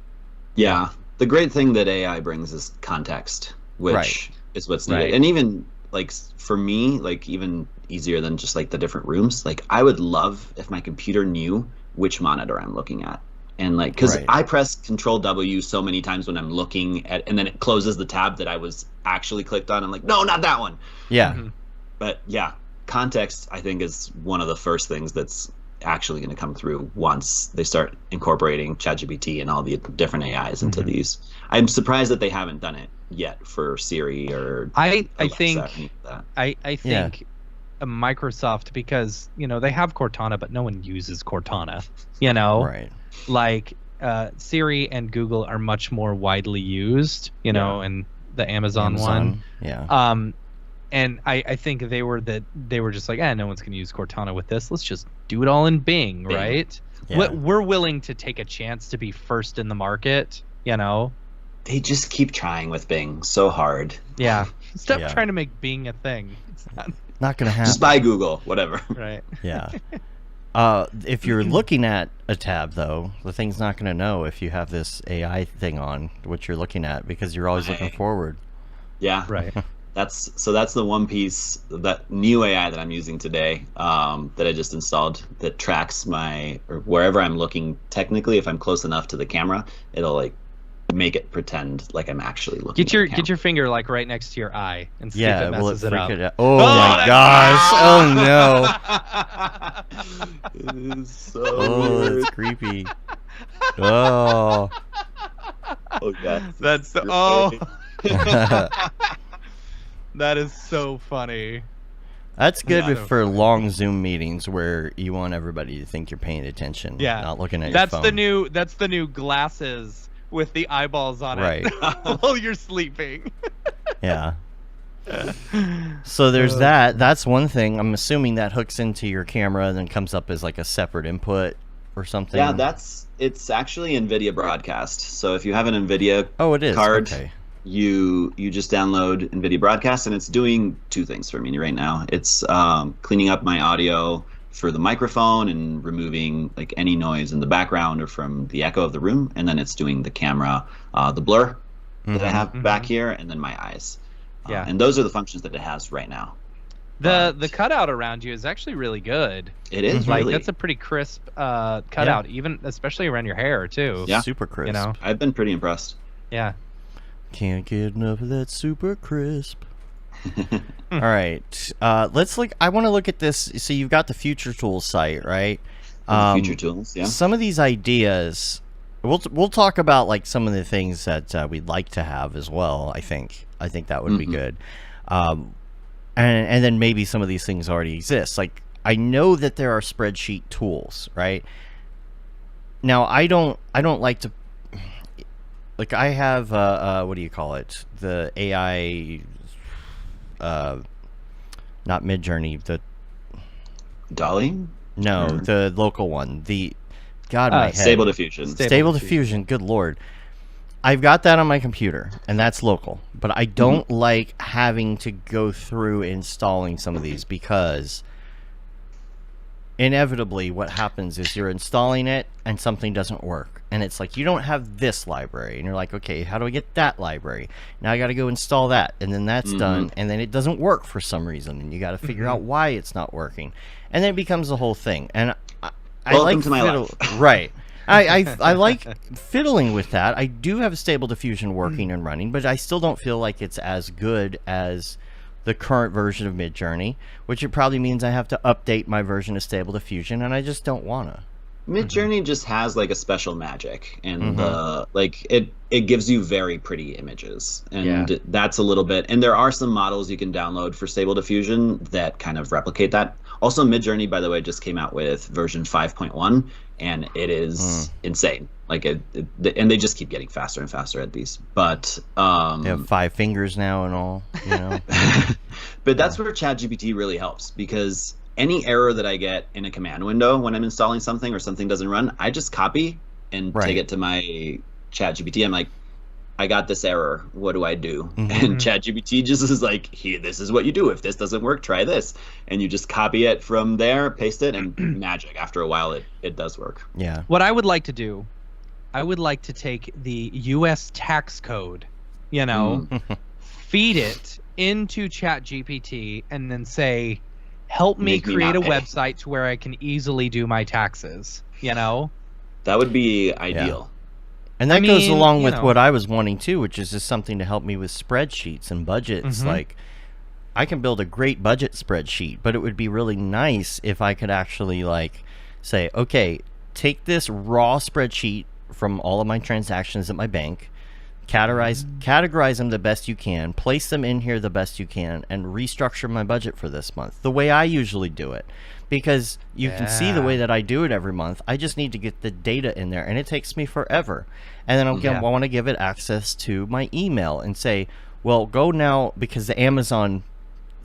Yeah. The great thing that AI brings is context, which Right. is what's needed. Right. And even like for me, like even easier than just like the different rooms, like I would love if my computer knew which monitor I'm looking at. And like, because Right. I press Control W so many times when I'm looking at, and then it closes the tab that I was actually clicked on. I'm like, no, not that one. Yeah. Mhm. But yeah, context I think is one of the first things that's actually going to come through once they start incorporating ChatGPT and all the different AIs into these. I'm surprised that they haven't done it yet for Siri or I Alexa think or any of that. I think Microsoft, because you know they have Cortana but no one uses Cortana, you know. Right. Like Siri and Google are much more widely used, you know, and the Amazon one. Yeah. And I think they were just like, no one's gonna use Cortana with this. Let's just do it all in Bing. Right? Yeah. We're willing to take a chance to be first in the market, you know. They just keep trying with Bing so hard. Yeah. Stop trying to make Bing a thing. It's not gonna happen. Just buy Google, whatever. Right. Yeah. If you're looking at a tab, though, the thing's not going to know if you have this AI thing on, what you're looking at, because you're always looking forward. Yeah. Right. That's the one piece, that new AI that I'm using today, that I just installed, that tracks or wherever I'm looking. Technically, if I'm close enough to the camera, it'll like make it pretend like I'm actually looking. Get your finger like right next to your eye and see if it messes it up. Oh my gosh! Oh no! It is so weird. That's creepy. Oh. Oh yeah. That's that is so funny. That's good for long Zoom meetings where you want everybody to think you're paying attention. Yeah. Not looking at your phone. That's the new glasses with the eyeballs on it while you're sleeping. Yeah. So there's that. That's one thing. I'm assuming that hooks into your camera and then comes up as like a separate input or something. Yeah, it's actually NVIDIA Broadcast. So if you have an NVIDIA card, you just download NVIDIA Broadcast, and it's doing two things for me right now. It's cleaning up my audio for the microphone and removing like any noise in the background or from the echo of the room, and then it's doing the camera, the blur that I have back here, and then my eyes. And those are the functions that it has right now. The cutout around you is actually really good. It is like really. That's a pretty crisp cutout, even especially around your hair too. Yeah, super crisp. You know, I've been pretty impressed. Yeah. Can't get enough of that super crisp. All right, let's look. I want to look at this. So you've got the Future Tools site, right? Future Tools, yeah. Some of these ideas, we'll talk about like some of the things that we'd like to have as well. I think that would be good. And then maybe some of these things already exist. Like I know that there are spreadsheet tools, right? Now I don't like to. Like I have what do you call it? The AI, not Midjourney. The Dolly? No, the local one. My head. Stable Diffusion. Stable Diffusion. Good Lord, I've got that on my computer, and that's local. But I don't like having to go through installing some of these because inevitably what happens is you're installing it and something doesn't work, and it's like you don't have this library, and you're like, okay, how do I get that library? Now I got to go install that, and then that's done, and then it doesn't work for some reason, and you got to figure out why it's not working, and then it becomes the whole thing. And I Welcome like to my life. Right. I like fiddling with that. I do have Stable Diffusion working and running, but I still don't feel like it's as good as the current version of Midjourney, which it probably means I have to update my version of Stable Diffusion, and I just don't want to. Midjourney just has like a special magic, and like it gives you very pretty images, and that's a little bit. And there are some models you can download for Stable Diffusion that kind of replicate that. Also, Midjourney, by the way, just came out with version 5.1, and it is insane. Like and they just keep getting faster and faster at these. But they have 5 fingers now and all, you know. But that's where ChatGPT really helps, because any error that I get in a command window when I'm installing something or something doesn't run, I just copy and take it to my ChatGPT. I'm like, I got this error. What do I do? And ChatGPT just is like, here, this is what you do. If this doesn't work, try this. And you just copy it from there, paste it, and magic. After a while, it does work. Yeah. What I would like to do, I would like to take the U.S. tax code, you know, feed it into ChatGPT, and then say, help me create a website to where I can easily do my taxes, you know? That would be ideal. Yeah. And that goes along with what I was wanting too, which is just something to help me with spreadsheets and budgets. Like, I can build a great budget spreadsheet, but it would be really nice if I could actually like say, okay, take this raw spreadsheet from all of my transactions at my bank, categorize them the best you can, place them in here the best you can, and restructure my budget for this month the way I usually do it. because you can see the way that I do it every month. I just need to get the data in there, and it takes me forever. And then again, I want to give it access to my email and say, well, go now, because the Amazon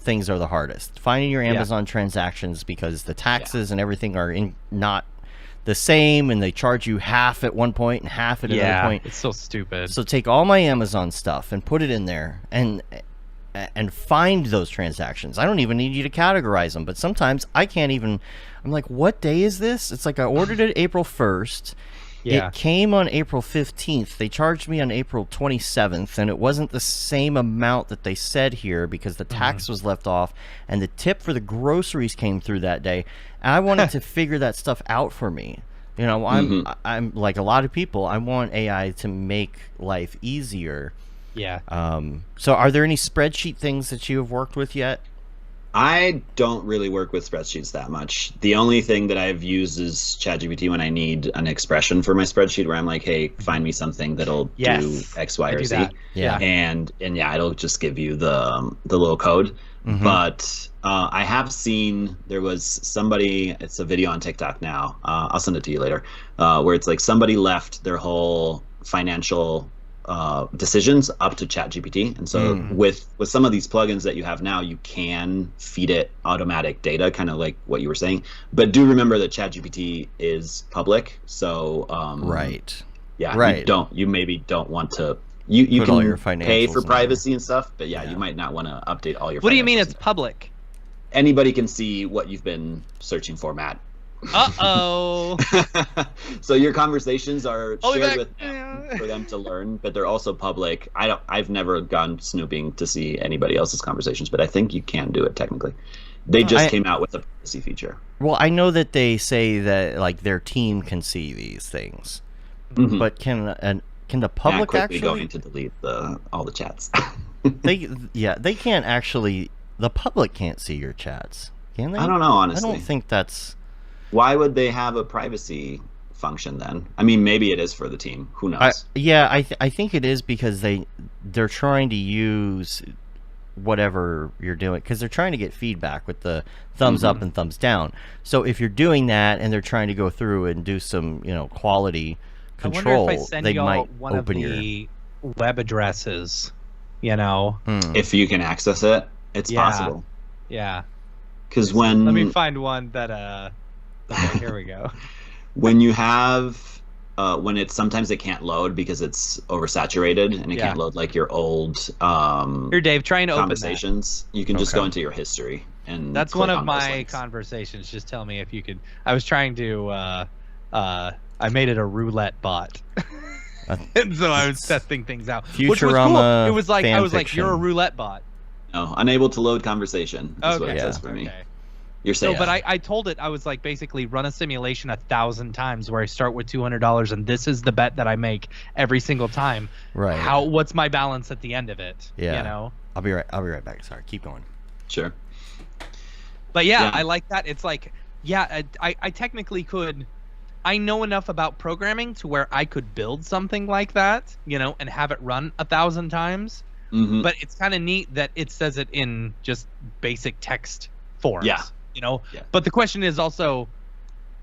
things are the hardest. Finding your Amazon transactions, because the taxes and everything are not the same, and they charge you half at one point and half at another point. It's so stupid. So take all my Amazon stuff and put it in there, and find those transactions. I don't even need you to categorize them, but sometimes I can't even. I'm like, what day is this? It's like I ordered it April 1st. It came on April 15th. They charged me on April 27th, and it wasn't the same amount that they said here because the tax was left off, and the tip for the groceries came through that day. And I wanted to figure that stuff out for me. You know, I'm like a lot of people. I want AI to make life easier. Yeah. So are there any spreadsheet things that you have worked with yet? I don't really work with spreadsheets that much. The only thing that I've used is ChatGPT when I need an expression for my spreadsheet, where I'm like, hey, find me something that'll do X, Y, or Z. Yeah. And it'll just give you the little code. But I have seen, there was somebody, it's a video on TikTok now, I'll send it to you later, where it's like somebody left their whole financial decisions up to ChatGPT. And so with some of these plugins that you have now, you can feed it automatic data, kind of like what you were saying. But do remember that ChatGPT is public. So you maybe don't want to. You can all your pay for privacy and stuff, but you might not want to update all your. What do you mean it's public? Anybody can see what you've been searching for, Matt. So your conversations are shared with them for them to learn, but they're also public. I've never gone snooping to see anybody else's conversations, but I think you can do it technically. They just came out with a privacy feature. Well, I know that they say that like their team can see these things, but can the public actually going to delete all the chats? they can't actually. The public can't see your chats, can they? I don't know, honestly. I don't think that's. Why would they have a privacy function then? I mean, maybe it is for the team. Who knows? I think it is because they're trying to use whatever you're doing, because they're trying to get feedback with the thumbs up and thumbs down. So if you're doing that and they're trying to go through and do some quality control, I wonder if I send they y'all might one open of the web addresses. If you can access it, it's possible. Yeah. Because let me find one that here we go. When you have sometimes it can't load because it's oversaturated and it can't load like your old here, Dave, trying to conversations. You can just go into your history and that's one of my conversations. Just tell me if you could. I was trying to I made it a roulette bot. And so I was testing things out. Futurama, which was cool. It was like I was fiction. like, you're a roulette bot. No, unable to load conversation is what it says for me. You're saying. No, but I told it, I was like, basically run a simulation 1,000 times where I start with $200 and this is the bet that I make every single time. Right. What's my balance at the end of it? Yeah. I'll be right back. Sorry, keep going. Sure. But I like that. It's like, I technically could. I know enough about programming to where I could build something like that, and have it run 1,000 times. But it's kind of neat that it says it in just basic text forms. Yeah. But the question is also,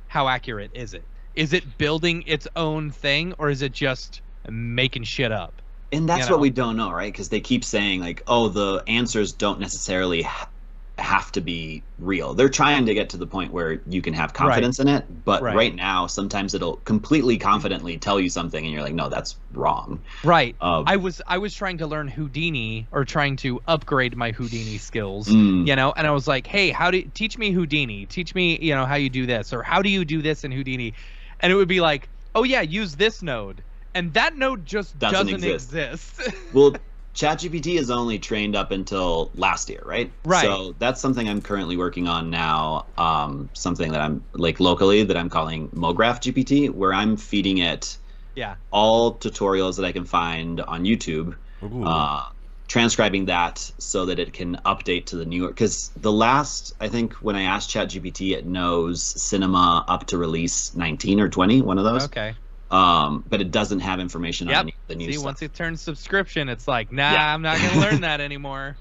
how accurate is it? Is it building its own thing, or is it just making shit up? And that's what we don't know, right? Because they keep saying like, oh, the answers don't necessarily have to be real. They're trying to get to the point where you can have confidence in it, but right now sometimes it'll completely confidently tell you something and you're like, no, that's wrong. Right. I was trying to learn Houdini, or trying to upgrade my Houdini skills, and I was like, hey, teach me Houdini, teach me how you do this, or how do you do this in Houdini, and it would be like, oh yeah, use this node, and that node just doesn't exist. Well, ChatGPT is only trained up until last year, right? Right. So that's something I'm currently working on now. Something that I'm like locally that I'm calling Mograph GPT, where I'm feeding it all tutorials that I can find on YouTube, transcribing that so that it can update to the newer. Because I think when I asked ChatGPT, it knows Cinema up to release 19 or 20, one of those. Okay. But it doesn't have information on the new stuff. Once it turns subscription, it's like, I'm not going to learn that anymore.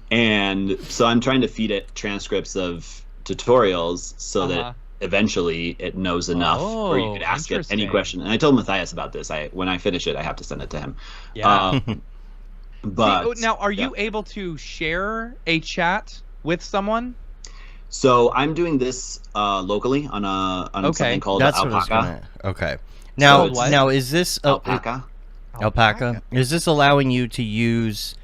And so I'm trying to feed it transcripts of tutorials so that eventually it knows enough where you could ask it any question. And I told Matthias about this. When I finish it, I have to send it to him. Yeah. But now, are you able to share a chat with someone? So I'm doing this locally on something called Alpaca. Okay. Now, So is this Alpaca? Alpaca? Is this allowing you to use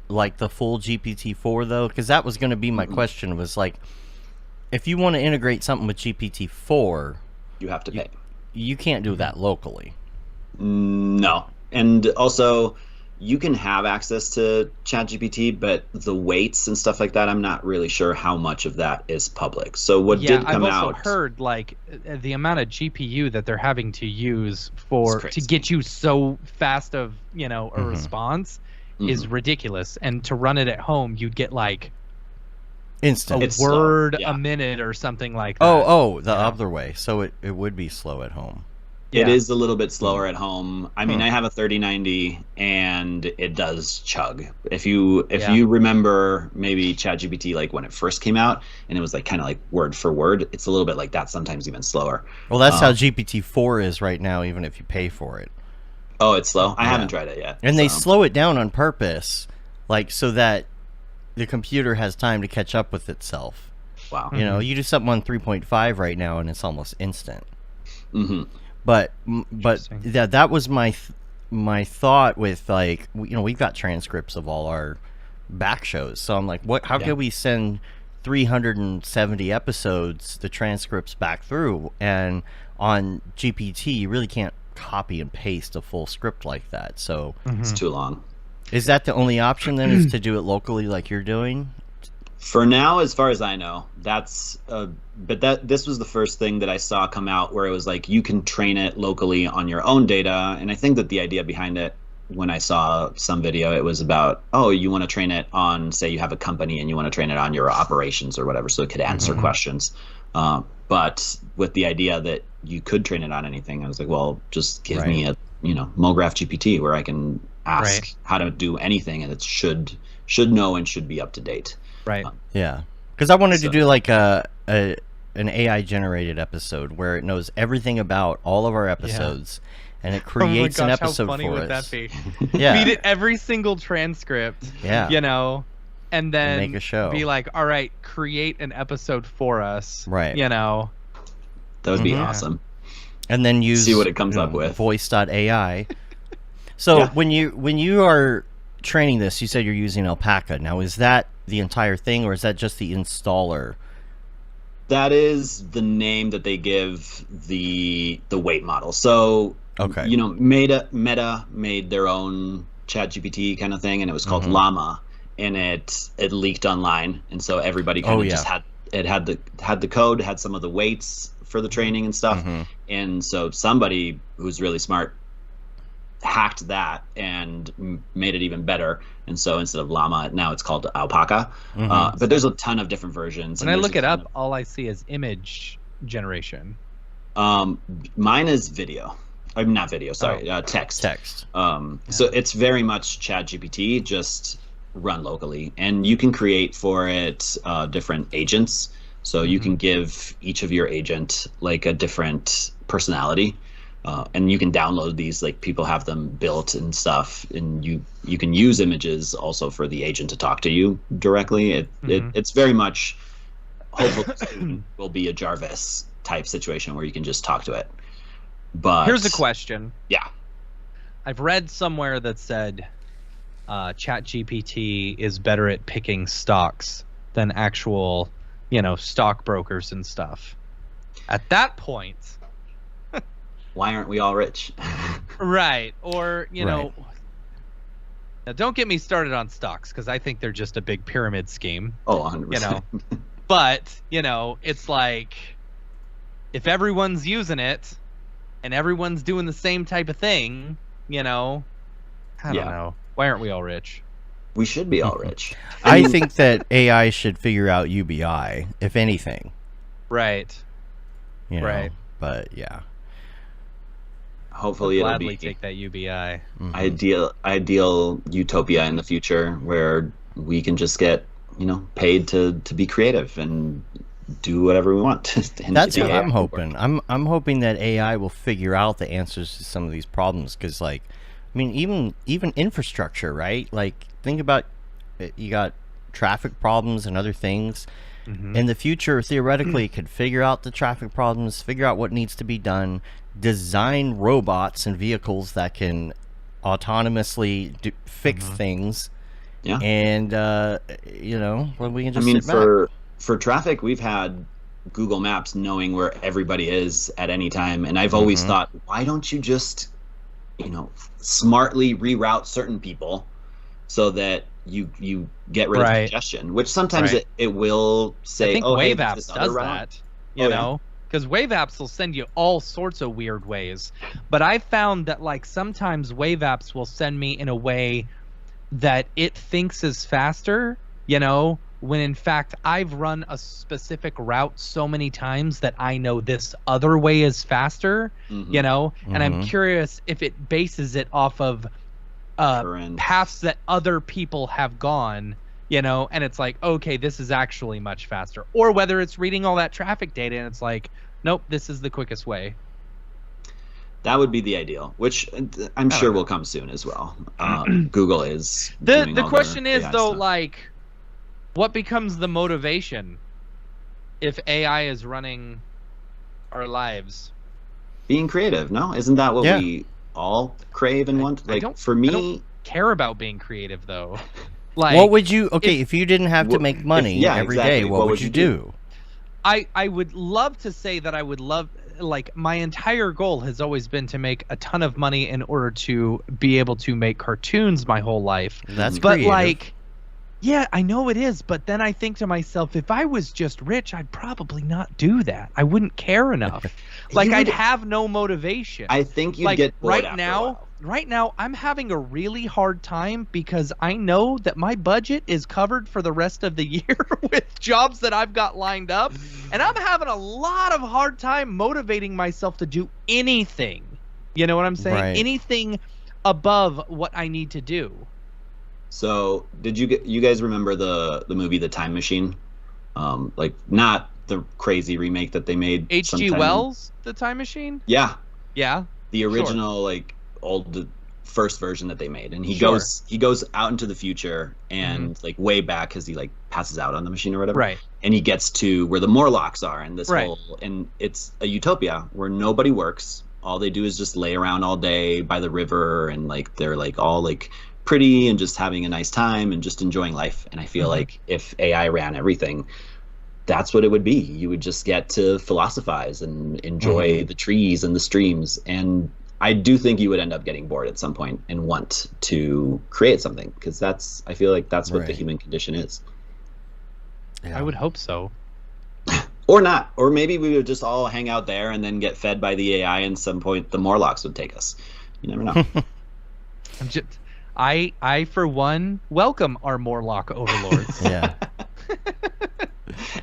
like the full GPT-4 though? Because that was going to be my question. Was like, if you want to integrate something with GPT-4, you have to pay. You can't do that locally. No, and also you can have access to ChatGPT, but the weights and stuff like that, I'm not really sure how much of that is public. So what did come out? I've also heard like the amount of GPU that they're having to use to get you so fast of a response is ridiculous. And to run it at home, you'd get like instant word a minute or something like that. The other way. So it would be slow at home. It is a little bit slower at home. I mean, I have a 3090 and it does chug. If you remember maybe ChatGPT like when it first came out and it was like kind of like word for word, it's a little bit like that, sometimes even slower. Well, that's how GPT-4 is right now, even if you pay for it. Oh, it's slow? I haven't tried it yet. And they slow it down on purpose, like so that the computer has time to catch up with itself. Wow. You do something on 3.5 right now and it's almost instant. Mm-hmm. But that was my thought with like we've got transcripts of all our back shows, so I'm like, how can we send 370 episodes, the transcripts back through, and on GPT you really can't copy and paste a full script like that, so it's too long. Is that the only option then, is to do it locally like you're doing? For now, as far as I know, this was the first thing that I saw come out where it was like you can train it locally on your own data. And I think that the idea behind it, when I saw some video, it was about, you want to train it on, say you have a company and you want to train it on your operations or whatever, so it could answer questions. But with the idea that you could train it on anything, I was like, well, just give me a Mograph GPT where I can ask how to do anything, and it should know and should be up to date. Right. Yeah. Because I wanted to do like an AI generated episode where it knows everything about all of our episodes, and it creates an episode for us. How funny would that be? Feed it every single transcript. Yeah. And then make a show. Be like, all right, create an episode for us. Right. That would be awesome. And then see what it comes up with. Voice.ai. So when you are training this, you said you're using Alpaca. Now, is that the entire thing, or is that just the installer? That is the name that they give the weight model. So Meta made their own ChatGPT kind of thing, and it was called Llama, and it leaked online, and so everybody kind of just had the code, had some of the weights for the training and stuff, and so somebody who's really smart hacked that and made it even better, and so instead of Llama, now it's called Alpaca. But there's a ton of different versions. When I look it up, all I see is image generation. Mine is video. I'm not video, sorry. Text. So it's very much ChatGPT, just run locally, and you can create for it different agents. So you can give each of your agent like a different personality. And you can download these, like people have them built and stuff, and you can use images also for the agent to talk to you directly. It's very much, hopefully will be a Jarvis type situation where you can just talk to it. But here's a question. Yeah. I've read somewhere that said ChatGPT is better at picking stocks than actual, stockbrokers and stuff. At that point, why aren't we all rich? Right. Or, now don't get me started on stocks, because I think they're just a big pyramid scheme. Oh, 100%. But, it's like, if everyone's using it and everyone's doing the same type of thing, I don't know. Why aren't we all rich? We should be all rich. I think that AI should figure out UBI, if anything. Right. Right. But, yeah. Hopefully I'll it'll gladly be take that UBI. Ideal utopia in the future where we can just get paid to be creative and do whatever we want. That's what I'm hoping. I'm hoping that AI will figure out the answers to some of these problems, because like, I mean, even infrastructure, right? Like, think about you got traffic problems and other things. In the future, theoretically, could figure out the traffic problems, figure out what needs to be done, design robots and vehicles that can autonomously fix things. Yeah. And when we can just sit for back. For traffic, we've had Google Maps knowing where everybody is at any time, and I've always thought, why don't you just smartly reroute certain people so that you get rid of congestion, which sometimes it will say, I think Wave Apps does route. that, you know, because Wave Apps will send you all sorts of weird ways. But I found that like sometimes Wave Apps will send me in a way that it thinks is faster, when in fact I've run a specific route so many times that I know this other way is faster, and I'm curious if it bases it off of paths that other people have gone, and it's like, okay, this is actually much faster, or whether it's reading all that traffic data and it's like, nope, this is the quickest way. That would be the ideal, which I'm sure will come soon as well. Google is the question is though, like, what becomes the motivation if AI is running our lives? Being creative, no? Isn't that what we all crave and want? Like, for me, I don't care about being creative though. Like, what would you? Okay, if you didn't have to make money every day, what would you do? I would love to say that I would love. Like, my entire goal has always been to make a ton of money in order to be able to make cartoons my whole life. That's but creative. Like, yeah, I know it is, but then I think to myself, if I was just rich, I'd probably not do that. I wouldn't care enough. Like, I'd have no motivation. I think you'd get bored after a while. Right now, I'm having a really hard time because I know that my budget is covered for the rest of the year with jobs that I've got lined up, and I'm having a lot of hard time motivating myself to do anything. You know what I'm saying? Right. Anything above what I need to do. So, did you guys remember the movie The Time Machine? Like, not the crazy remake that they made. H.G. Wells, The Time Machine? Yeah. Yeah. The original, like, old first version that they made, and he goes out into the future and like way back, because he like passes out on the machine or whatever, right? And he gets to where the Morlocks are, and this whole, and it's a utopia where nobody works. All they do is just lay around all day by the river, and like they're like all like pretty and just having a nice time and just enjoying life. And I feel like if AI ran everything, that's what it would be. You would just get to philosophize and enjoy the trees and the streams. And I do think you would end up getting bored at some point and want to create something, because I feel like that's what the human condition is. Yeah. I would hope so. Or not. Or maybe we would just all hang out there and then get fed by the AI, and at some point the Morlocks would take us. You never know. I for one welcome our Morlock overlords. Yeah.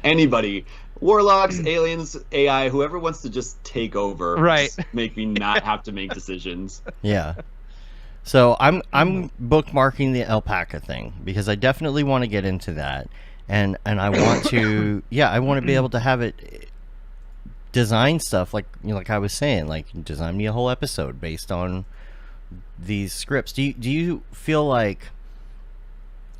Anybody, Warlocks, aliens, AI, whoever wants to just take over, just make me not have to make decisions. Yeah. So I'm bookmarking the alpaca thing, because I definitely want to get into that, and I want to I want to be able to have it design stuff like like I was saying, like design me a whole episode based on these scripts. Do you feel like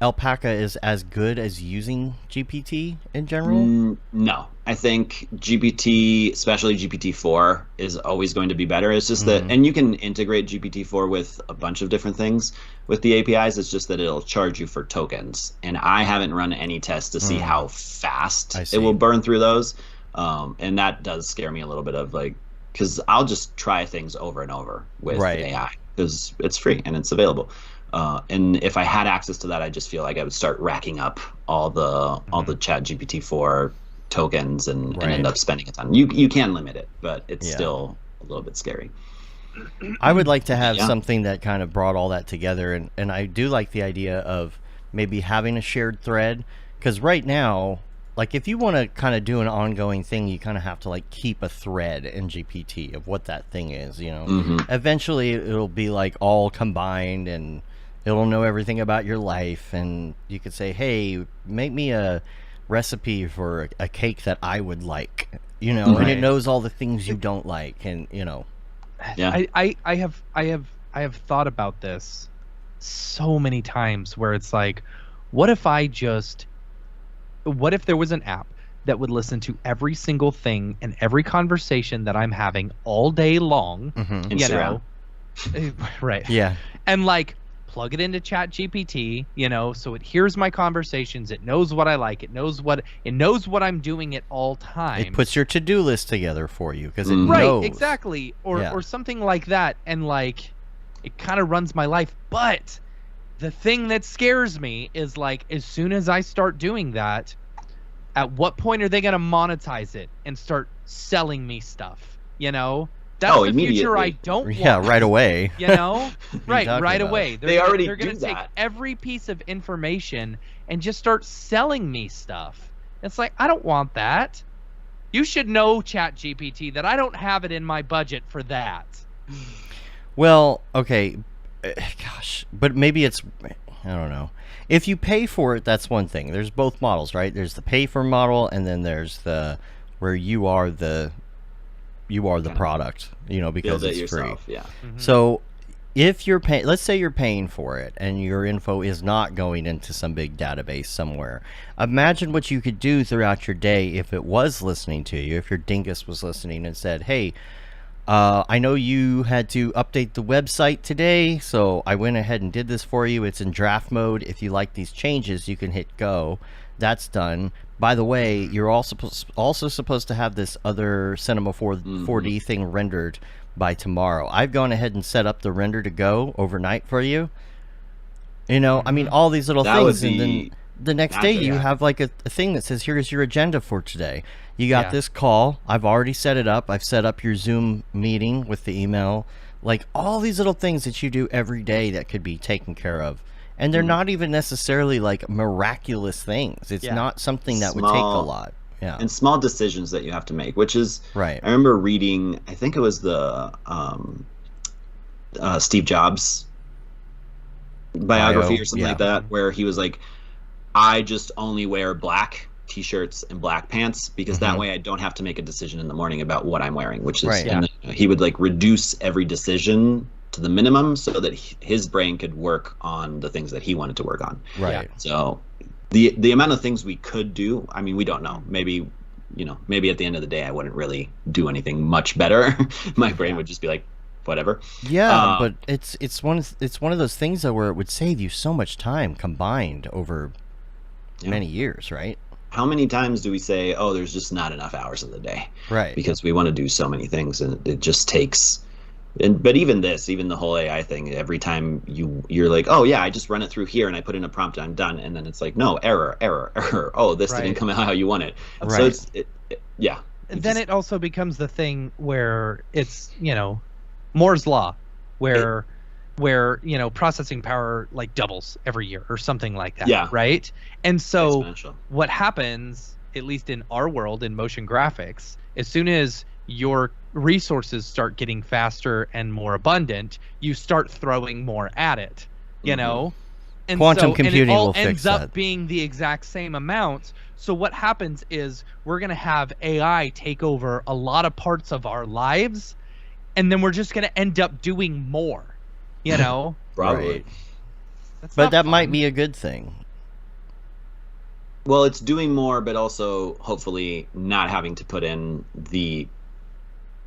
alpaca is as good as using GPT in general? No, I think GPT, especially GPT-4, is always going to be better. It's just that, and you can integrate GPT-4 with a bunch of different things with the APIs. It's just that it'll charge you for tokens, and I haven't run any tests to see how fast it will burn through those, and that does scare me a little bit, of like, because I'll just try things over and over with AI, because it's free and it's available. And if I had access to that, I just feel like I would start racking up all the Chat GPT-4 tokens and end up spending a ton. You can limit it, but it's still a little bit scary. I would like to have something that kind of brought all that together, and I do like the idea of maybe having a shared thread, because right now, like, if you want to kind of do an ongoing thing, you kind of have to like keep a thread in GPT of what that thing is, Eventually it'll be like all combined, and It'll know everything about your life, and you could say, "Hey, make me a recipe for a cake that I would like," and it knows all the things you don't like, and Yeah. I have thought about this so many times where it's like, what if there was an app that would listen to every single thing and every conversation that I'm having all day long, right? Yeah. And like plug it into Chat GPT, so it hears my conversations, it knows what I like, it knows what I'm doing at all times. It puts your to-do list together for you because it knows. Right, exactly. Or something like that, and like it kind of runs my life. But the thing that scares me is like, as soon as I start doing that, at what point are they going to monetize it and start selling me stuff? That's the future I don't want. Yeah, right away. Right away. They're going to take that. every piece of information and just start selling me stuff. It's like, I don't want that. You should know, Chat GPT, that I don't have it in my budget for that. Well, okay, gosh, but maybe it's, I don't know. If you pay for it, that's one thing. There's both models, right? There's the pay for model, and then there's the where you are the product, because it's yourself, free. Yeah. Mm-hmm. So if you're paying, let's say you're paying for it, and your info is not going into some big database somewhere. Imagine what you could do throughout your day if it was listening to you. If your dingus was listening and said, "Hey, I know you had to update the website today, so I went ahead and did this for you. It's in draft mode. If you like these changes, you can hit go." That's done. By the way, you're also supposed to have this other Cinema 4D thing rendered by tomorrow. I've gone ahead and set up the render to go overnight for you. I mean, all these little things, and then the next day you have like a thing that says, "Here's your agenda for today. You got this call. I've already set it up. I've set up your Zoom meeting with the email." Like all these little things that you do every day that could be taken care of. And they're not even necessarily like miraculous things. It's not something that would take a lot. Yeah. And small decisions that you have to make, which is right. I remember reading, I think it was the Steve Jobs biography or something like that, where he was like, "I just only wear black t-shirts and black pants because that way I don't have to make a decision in the morning about what I'm wearing," which is and he would like reduce every decision to the minimum so that his brain could work on the things that he wanted to work on. Right. So the amount of things we could do, I mean, we don't know. Maybe at the end of the day I wouldn't really do anything much better. My brain would just be like, whatever. Yeah, but it's one of those things though where it would save you so much time combined over many years, right? How many times do we say, "Oh, there's just not enough hours in the day," right? Because we want to do so many things, and it just takes. But even the whole AI thing, every time you're like, "Oh yeah, I just run it through here and I put in a prompt, I'm done," and then it's like, "No, error. Oh, this didn't come out how you want it." Right. So then it also becomes the thing where it's Moore's law, where processing power like doubles every year or something like that. Yeah. Right. And so what happens, at least in our world in motion graphics, as soon as your resources start getting faster and more abundant, you start throwing more at it, and quantum computing and it all will ends fix up that. being the exact same amount. So what happens is we're going to have AI take over a lot of parts of our lives, and then we're just going to end up doing more, Probably. Right. But that might be a good thing. Well, it's doing more, but also hopefully not having to put in the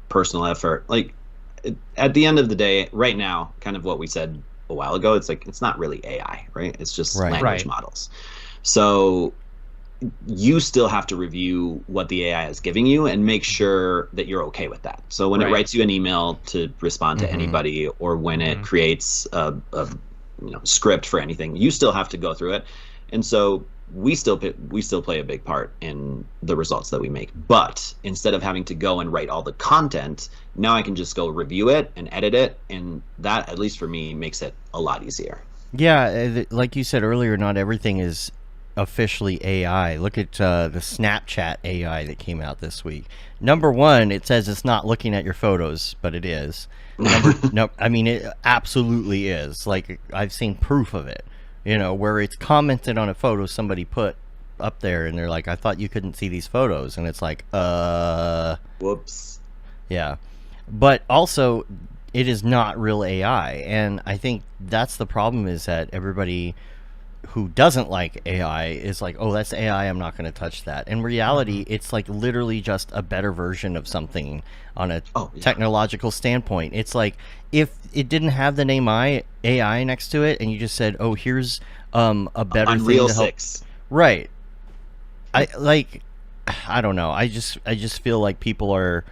personal effort. Like at the end of the day, right now, kind of what we said a while ago, it's like it's not really AI, right? It's just language models. So you still have to review what the AI is giving you and make sure that you're okay with that. So when it writes you an email to respond to anybody, or when it creates a script for anything, you still have to go through it. And so we still play a big part in the results that we make. But instead of having to go and write all the content, now I can just go review it and edit it, and that, at least for me, makes it a lot easier. Yeah, like you said earlier, not everything is officially AI. Look at the Snapchat AI that came out this week. Number one, it says it's not looking at your photos, but it is. No, I mean, it absolutely is. Like, I've seen proof of it, where it's commented on a photo somebody put up there, and they're like, I thought you couldn't see these photos. And it's like, whoops. Yeah. But also, it is not real AI. And I think that's the problem, is that everybody who doesn't like AI is like, oh, that's AI, I'm not going to touch that. In reality, it's like literally just a better version of something on a technological standpoint. It's like, if it didn't have the name AI next to it, and you just said, oh, here's a better Unreal thing to help. 6. Right. I don't know. I just feel like people are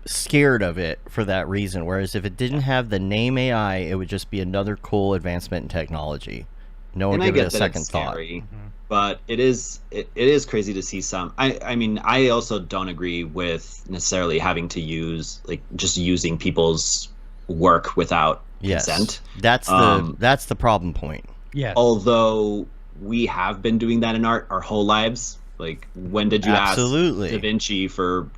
scared of it for that reason. Whereas if it didn't have the name AI, it would just be another cool advancement in technology. No one give it a second thought. But it is crazy to see some. I mean, I also don't agree with necessarily having to use, like, just using people's work without consent. That's the problem point. Yeah. Although we have been doing that in art our whole lives. Like, when did you ask Da Vinci for,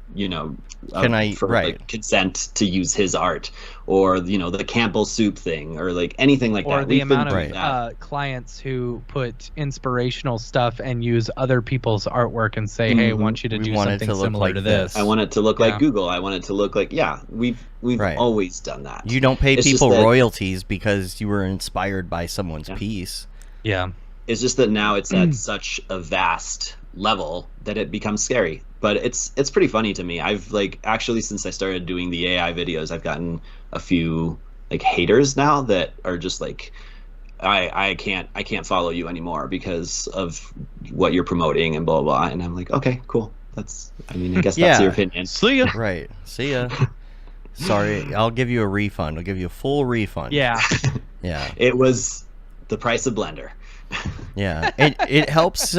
consent to use his art, or the Campbell soup thing, or like anything like that? Or the amount of clients who put inspirational stuff and use other people's artwork and say, "Hey, I want you to do something similar to this. I want it to look like Google. I want it to look like." Yeah, we've always done that. You don't pay people royalties because you were inspired by someone's piece. Yeah. It's just that now it's at such a vast level that it becomes scary. But it's pretty funny to me. I've actually, since I started doing the AI videos, I've gotten a few haters now that are just like, I can't follow you anymore because of what you're promoting and blah blah. And I'm like, okay, cool. I guess that's your opinion. See ya. Right. See ya. Sorry, I'll give you a refund. I'll give you a full refund. Yeah. Yeah. It was the price of Blender. Yeah. It helps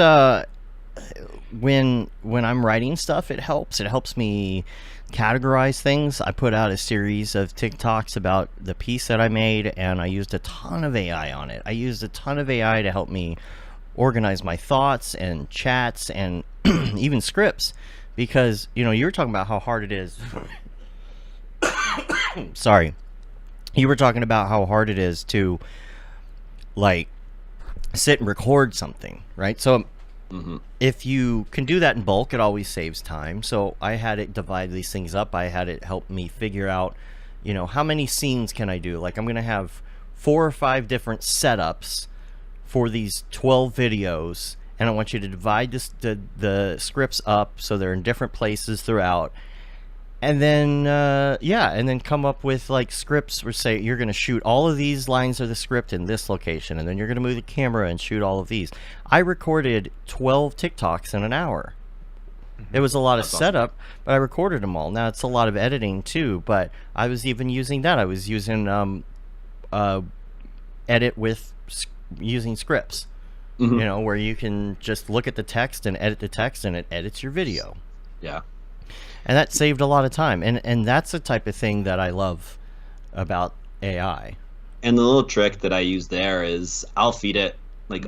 when I'm writing stuff. It helps me categorize things. I put out a series of TikToks about the piece that I made, and I used a ton of AI on it. I used a ton of AI to help me organize my thoughts and chats and even scripts, because you were talking about how hard it is. Sorry. You were talking about how hard it is to sit and record something, right? So if you can do that in bulk, it always saves time. So I had it divide these things up. I had it help me figure out, how many scenes can I do? Like, I'm going to have 4 or 5 different setups for these 12 videos, and I want you to divide the scripts up so they're in different places throughout. And then, and then come up with scripts where say you're going to shoot all of these lines of the script in this location, and then you're going to move the camera and shoot all of these. I recorded 12 TikToks in an hour. It was a lot of setup, but I recorded them all. Now, it's a lot of editing too, but I was even using that. I was using edit with using scripts, where you can just look at the text and edit the text, and it edits your video. Yeah. And that saved a lot of time. And that's the type of thing that I love about AI. And the little trick that I use there is I'll feed it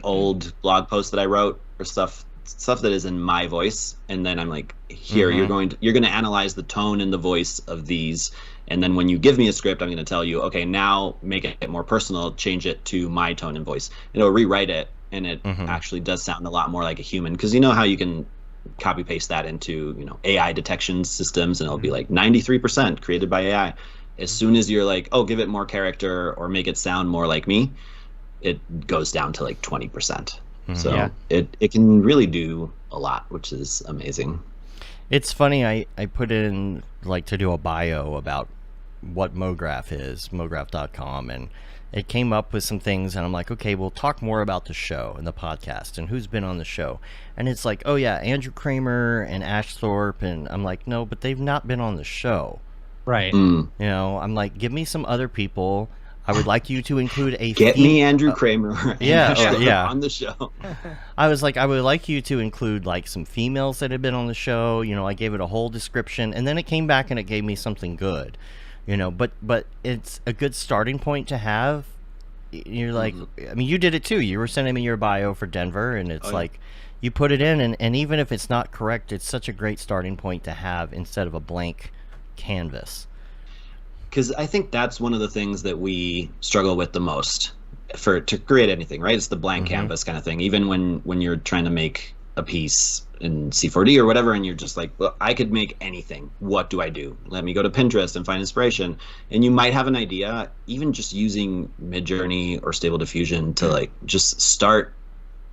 old blog posts that I wrote, or stuff that is in my voice, and then I'm like, here, you're going to analyze the tone and the voice of these, and then when you give me a script, I'm going to tell you, okay, now make it more personal, change it to my tone and voice. It'll rewrite it, and it actually does sound a lot more like a human, because you know how you can copy paste that into AI detection systems, and it'll be 93% created by AI. As soon as you're like, oh, give it more character or make it sound more like me, it goes down to 20%. So it can really do a lot, which is amazing. It's funny, I put in to do a bio about what Mograph is, Mograph.com, and it came up with some things, and I'm like, okay, we'll talk more about the show and the podcast and who's been on the show. And it's like, oh yeah, Andrew Kramer and Ash Thorpe, and I'm like, no, but they've not been on the show. Right. I'm like, give me some other people. I would like you to include a Get me Andrew Kramer on the show. I was like, I would like you to include some females that had been on the show. I gave it a whole description, and then it came back and it gave me something good. But it's a good starting point to have you're like, I mean, you did it too. You were sending me your bio for Denver, and it's like, you put it in, and even if it's not correct, it's such a great starting point to have instead of a blank canvas. Because I think that's one of the things that we struggle with the most to create anything, right? It's the blank canvas kind of thing. Even when you're trying to make a piece in C4D or whatever, and you're just like, well, I could make anything. What do I do? Let me go to Pinterest and find inspiration. And you might have an idea, even just using Midjourney or Stable Diffusion to like just start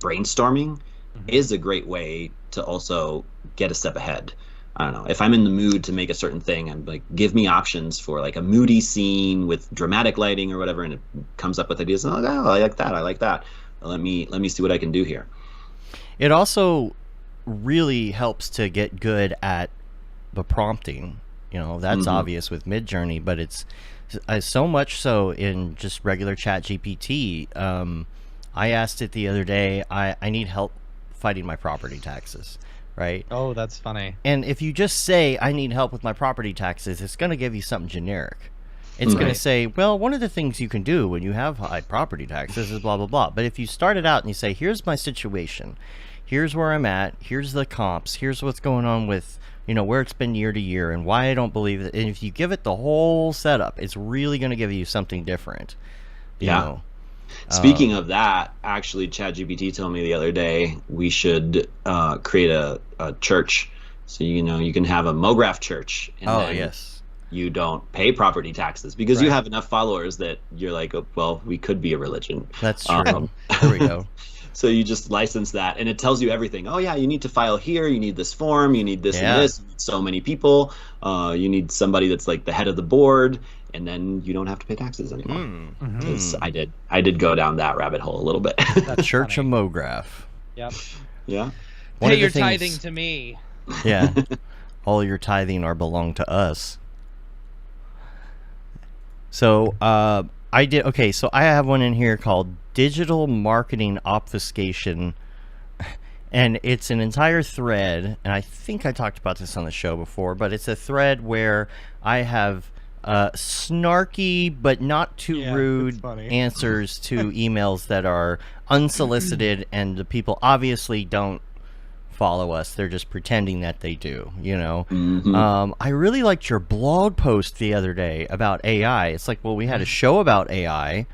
brainstorming is a great way to also get a step ahead. I don't know, if I'm in the mood to make a certain thing, I'm like, give me options for like a moody scene with dramatic lighting or whatever, and it comes up with ideas. And I'm like, oh, I like that. Let me see what I can do here. It also really helps to get good at the prompting. You know, that's obvious with Midjourney, but it's so much so in just regular ChatGPT. I asked it the other day, I need help fighting my property taxes. Right? Oh, that's funny. And if you just say, I need help with my property taxes, it's going to give you something generic. It's going to say, well, one of the things you can do when you have high property taxes is blah, blah, blah. But if you start it out and you say, here's my situation, here's where I'm at, here's the comps, here's what's going on with, you know, where it's been year to year and why I don't believe it. And if you give it the whole setup, it's really going to give you something different. You know? Speaking of that, actually, ChatGPT told me the other day we should create a church. So, you know, you can have a Mograph church. And then you don't pay property taxes because you have enough followers that you're like, oh, well, we could be a religion. That's true. There we go. So you just license that, and it tells you everything. Oh, yeah, you need to file here. You need this form. You need this and this. You need so many people. You need somebody that's like the head of the board. And then you don't have to pay taxes anymore. Because I did go down that rabbit hole a little bit. That's Church of Mograph. Yep. Yeah. Pay your tithing to me. Yeah. All your tithing are belong to us. So I did. Okay. So I have one in here called Digital Marketing Obfuscation. And it's an entire thread. And I think I talked about this on the show before. But it's a thread where I have snarky but not too rude answers to emails that are unsolicited, and the people obviously don't follow us. They're just pretending that they do, you know. I really liked your blog post the other day about AI. It's like, well, we had a show about AI. It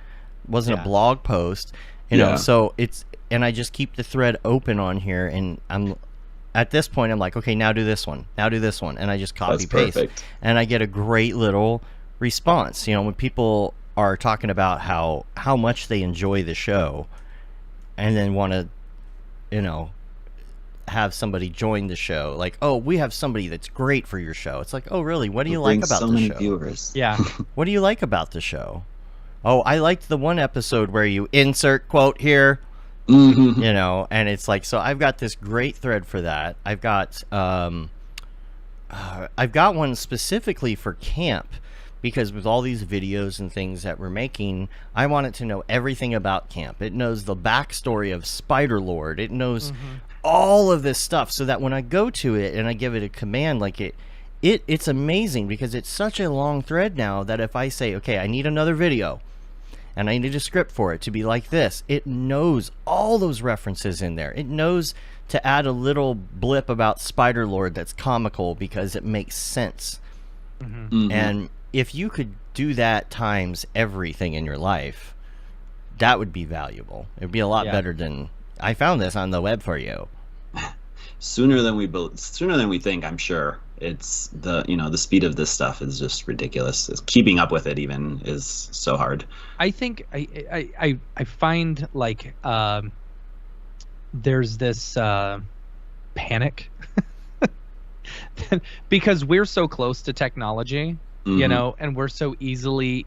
wasn't a blog post, you know. So it's, and I just keep the thread open on here, and I'm at this point, I'm like, okay, now do this one. Now do this one. And I just copy paste. And I get a great little response. You know, when people are talking about how much they enjoy the show and then want to, you know, have somebody join the show. Like, oh, we have somebody that's great for your show. It's like, oh, really? What do you like about the show? Viewers. Yeah. What do you like about the show? Oh, I liked the one episode where you insert quote here. You know, and it's like, so I've got this great thread for that. I've got one specifically for camp, because with all these videos and things that we're making, I want it to know everything about camp. It knows the backstory of Spider-Lord. It knows all of this stuff, so that when I go to it and I give it a command, like it's amazing, because it's such a long thread now that if I say, okay, I need another video, and I need a script for it to be like this, it knows all those references in there. It knows to add a little blip about Spider-Lord that's comical because it makes sense. And if you could do that times everything in your life, that would be valuable. It would be a lot better than, I found this on the web for you. Sooner than we think, I'm sure. It's the speed of this stuff is just ridiculous. Keeping up with it even is so hard. I think I find like there's this panic because we're so close to technology, you know, and we're so easily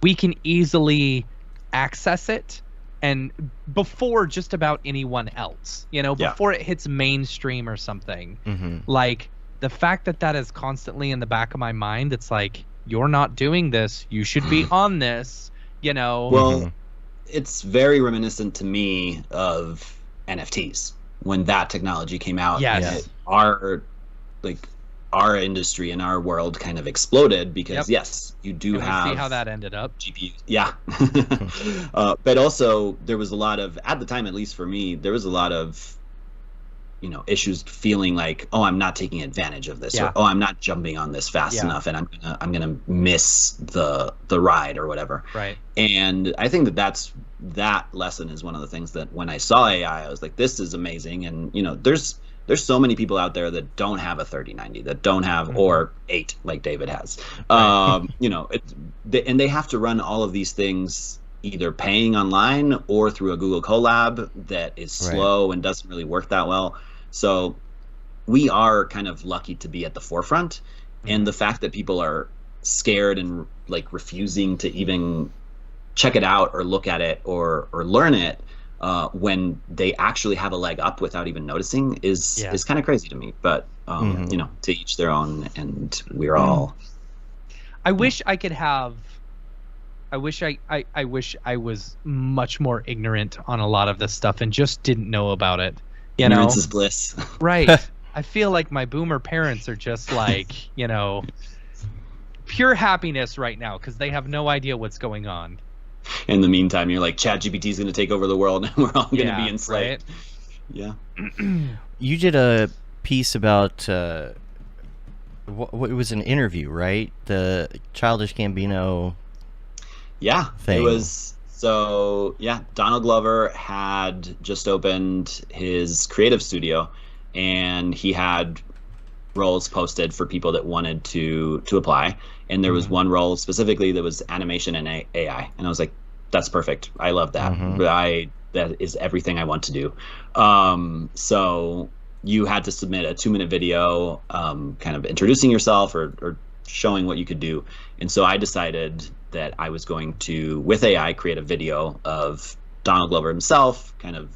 we can easily access it. And before just about anyone else, you know, before it hits mainstream or something, like the fact that is constantly in the back of my mind, it's like, you're not doing this. You should be on this, you know. Well, it's very reminiscent to me of NFTs when that technology came out. Yes. Our our industry and our world kind of exploded because yes, you do have. See how that ended up. GPUs, yeah. But also there was a lot of, at the time, at least for me, there was a lot of, issues feeling like, oh, I'm not taking advantage of this, or oh, I'm not jumping on this fast enough, and I'm gonna miss the ride or whatever. Right. And I think that lesson is one of the things that when I saw AI, I was like, this is amazing. And there's so many people out there that don't have a 3090, that don't have, or 8 like David has. Right. And they have to run all of these things either paying online or through a Google Colab that is slow and doesn't really work that well. So we are kind of lucky to be at the forefront, and the fact that people are scared and like refusing to even check it out or look at it or learn it when they actually have a leg up without even noticing is kind of crazy to me. But to each their own, and we're all. I wish I could have. I wish I was much more ignorant on a lot of this stuff and just didn't know about it. Ignorance is bliss. Right. I feel like my boomer parents are just like, pure happiness right now because they have no idea what's going on. In the meantime, you're like, ChatGPT is going to take over the world and we're all going to be enslaved. Right? Yeah. You did a piece about, it was an interview, right? The Childish Gambino thing. It was. So, Donald Glover had just opened his creative studio, and he had roles posted for people that wanted to apply. And there was one role specifically that was animation and AI. And I was like, that's perfect. I love that. That is everything I want to do. So you had to submit a 2-minute video kind of introducing yourself or showing what you could do. And so I decided that I was going to, with AI, create a video of Donald Glover himself kind of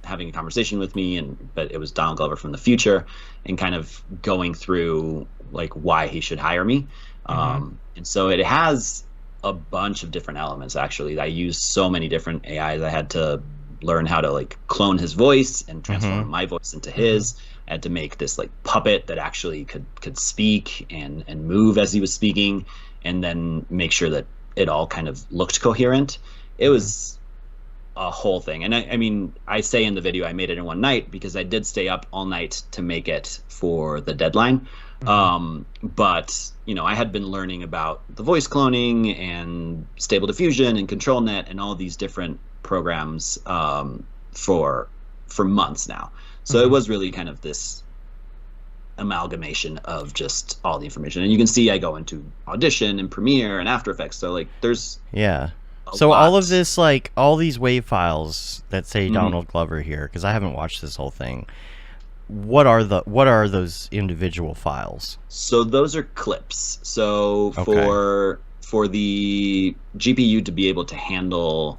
having a conversation with me, but it was Donald Glover from the future, and kind of going through like why he should hire me. And so it has a bunch of different elements. Actually, I used so many different AIs. I had to learn how to like clone his voice and transform my voice into his. I had to make this like puppet that actually could speak and move as he was speaking, and then make sure that it all kind of looked coherent. It was a whole thing. And I mean, I say in the video I made it in one night because I did stay up all night to make it for the deadline. But I had been learning about the voice cloning and Stable Diffusion and ControlNet and all these different programs for months now. So it was really kind of this amalgamation of just all the information. And you can see I go into Audition and Premiere and After Effects. So like there's so lot. All of this, like all these WAV files that say Donald Glover here, because I haven't watched this whole thing. What are those individual files? So those are clips. So for the GPU to be able to handle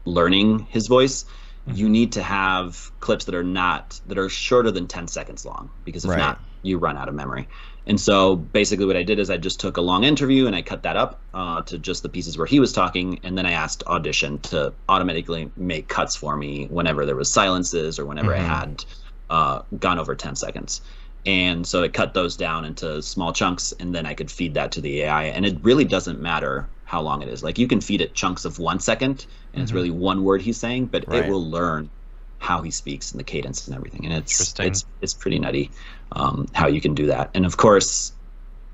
learning his voice, you need to have clips that are shorter than 10 seconds long, because if not, you run out of memory. And so basically what I did is I just took a long interview and I cut that up to just the pieces where he was talking, and then I asked Audition to automatically make cuts for me whenever there was silences or whenever I had gone over 10 seconds. And so it cut those down into small chunks, and then I could feed that to the AI. And it really doesn't matter how long it is. Like you can feed it chunks of 1 second, and it's really one word he's saying, but it will learn how he speaks and the cadence and everything. And it's pretty nutty how you can do that. And of course,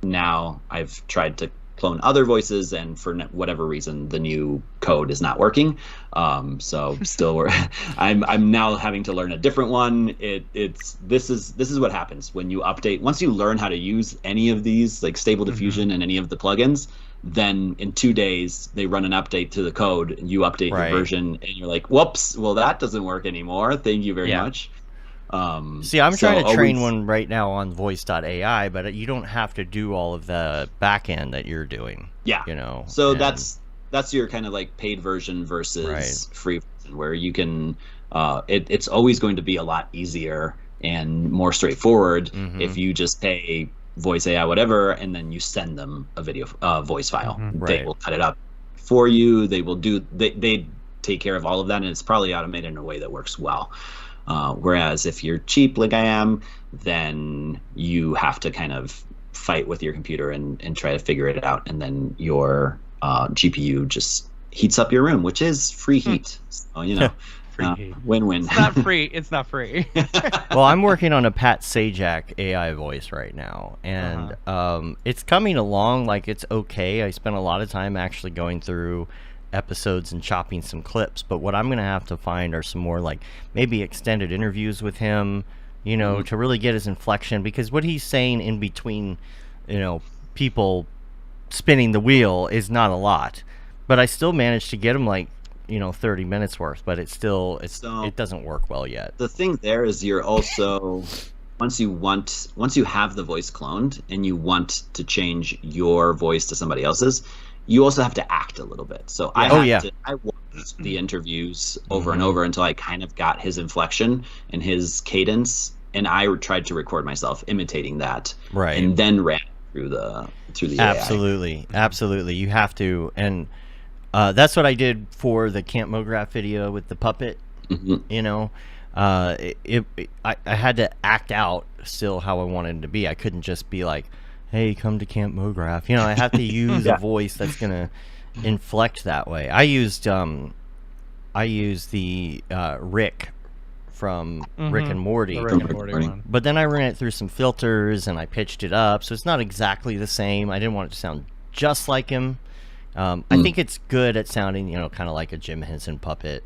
now I've tried to clone other voices, and for whatever reason, the new code is not working. So still, I'm now having to learn a different one. This is what happens when you update. Once you learn how to use any of these, like Stable Diffusion and any of the plugins, then in 2 days they run an update to the code, and you update your version, and you're like, whoops, well that doesn't work anymore. Thank you very much. See, I'm trying to train one right now on voice.ai, but you don't have to do all of the back end that you're doing. Yeah. So that's your kind of like paid version versus free version, where you can it's always going to be a lot easier and more straightforward if you just pay voice AI whatever, and then you send them a video voice file. They will cut it up for you. They will they take care of all of that, and it's probably automated in a way that works well. Whereas if you're cheap like I am, then you have to kind of fight with your computer and try to figure it out. And then your GPU just heats up your room, which is free heat. So, you know, win-win. It's not free. It's not free. Well, I'm working on a Pat Sajak AI voice right now, and it's coming along like it's okay. I spent a lot of time actually going through episodes and chopping some clips, but what I'm going to have to find are some more like maybe extended interviews with him, you know, to really get his inflection, because what he's saying in between, you know, people spinning the wheel is not a lot, but I still managed to get him like, you know, 30 minutes worth, but it doesn't work well yet. The thing there is you're also once you have the voice cloned and you want to change your voice to somebody else's, you also have to act a little bit. So I watched the interviews over and over until I kind of got his inflection and his cadence, and I tried to record myself imitating that, right, and then ran through the AI. Absolutely, you have to. And that's what I did for the Camp Mograph video with the puppet. You know, I had to act out still how I wanted it to be. I couldn't just be like, hey, come to Camp Mograph. You know, I have to use a voice that's gonna inflect that way. I used the Rick from Rick and Morty. The Rick and Morty one. But then I ran it through some filters and I pitched it up, so it's not exactly the same. I didn't want it to sound just like him. I think it's good at sounding, you know, kind of like a Jim Henson puppet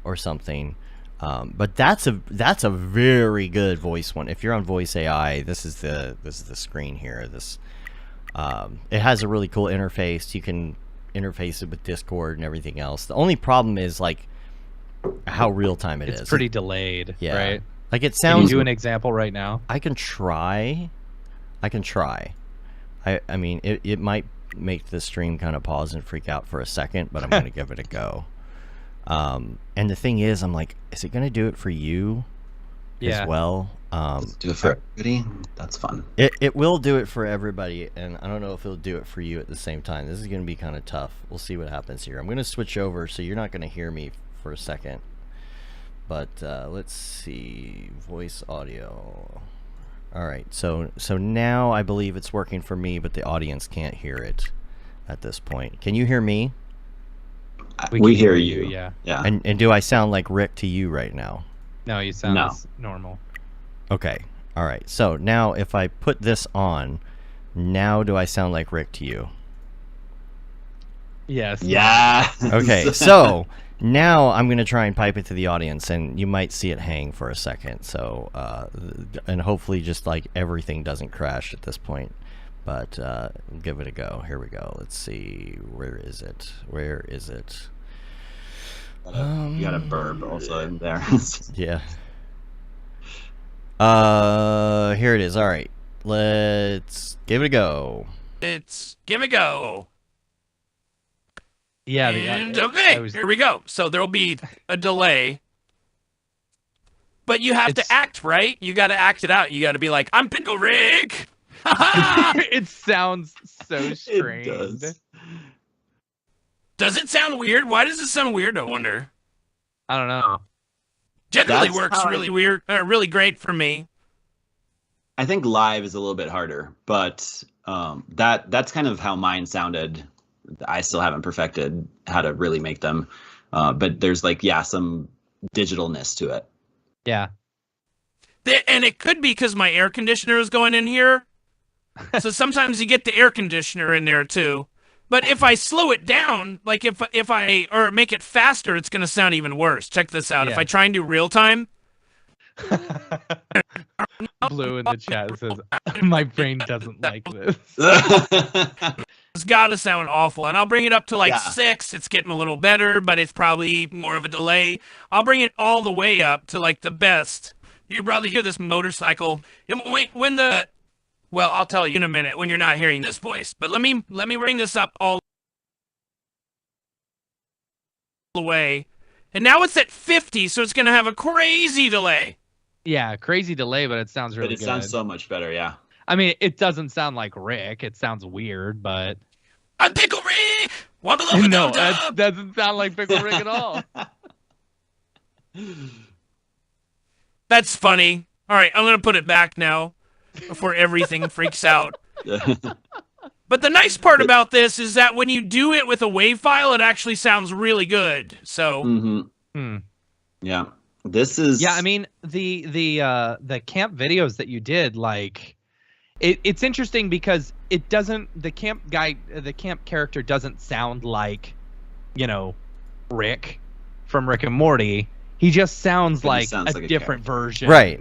or something. But that's a very good voice one. If you're on Voice AI, this is the screen here. It has a really cool interface. You can interface it with Discord and everything else. The only problem is like how real time it is. It's pretty delayed, right? Like it sounds. Can you do an example right now? I can try. I mean, it might make the stream kind of pause and freak out for a second, but I'm going to give it a go. And the thing is, I'm like, is it going to do it for you as well? Let's do it for everybody. That's fun. It will do it for everybody, and I don't know if it'll do it for you at the same time. This is going to be kind of tough. We'll see what happens here. I'm going to switch over, so you're not going to hear me for a second. But let's see, voice audio. All right, so now I believe it's working for me, but the audience can't hear it at this point. Can you hear me? We hear you. Yeah. And do I sound like Rick to you right now? No, you sound normal. Okay. All right. So now if I put this on, now do I sound like Rick to you? Yes. Yeah. Okay. So now I'm going to try and pipe it to the audience, and you might see it hang for a second. So, and hopefully just like everything doesn't crash at this point. But give it a go. Here we go. Let's see. Where is it? You got a burp also in there. Yeah. Here it is. All right. Let's give it a go. Yeah. Okay, here we go. So there'll be a delay. But you have to act, right? You got to act it out. You got to be like, I'm Pickle Rick. It sounds so strange. It does. Does it sound weird? Why does it sound weird, I wonder? I don't know. Generally That's works really weird, really great for me. I think live is a little bit harder, but that's kind of how mine sounded. I still haven't perfected how to really make them, but there's like some digitalness to it. Yeah. And it could be because my air conditioner is going in here. So sometimes you get the air conditioner in there too. But if I slow it down, like if I make it faster, it's going to sound even worse. Check this out. Yeah. If I try and do real time. Blue in the chat says, my brain doesn't like this. It's got to sound awful. And I'll bring it up to like 6. It's getting a little better, but it's probably more of a delay. I'll bring it all the way up to like the best. You'd probably hear this motorcycle. Well, I'll tell you in a minute when you're not hearing this voice. But let me bring this up all the way. And now it's at 50, so it's going to have a crazy delay. Yeah, crazy delay, but it sounds really good. But it sounds so much better, yeah. I mean, it doesn't sound like Rick. It sounds weird, but... I'm Pickle Rick! Want to love No, that doesn't sound like Pickle Rick at all. That's funny. All right, I'm going to put it back now before everything freaks out. But the nice part about this is that when you do it with a WAV file, it actually sounds really good. So, yeah, this is. Yeah, I mean the camp videos that you did, like, it's interesting because it doesn't. The camp character doesn't sound like, Rick from Rick and Morty. He just sounds like a different version, right?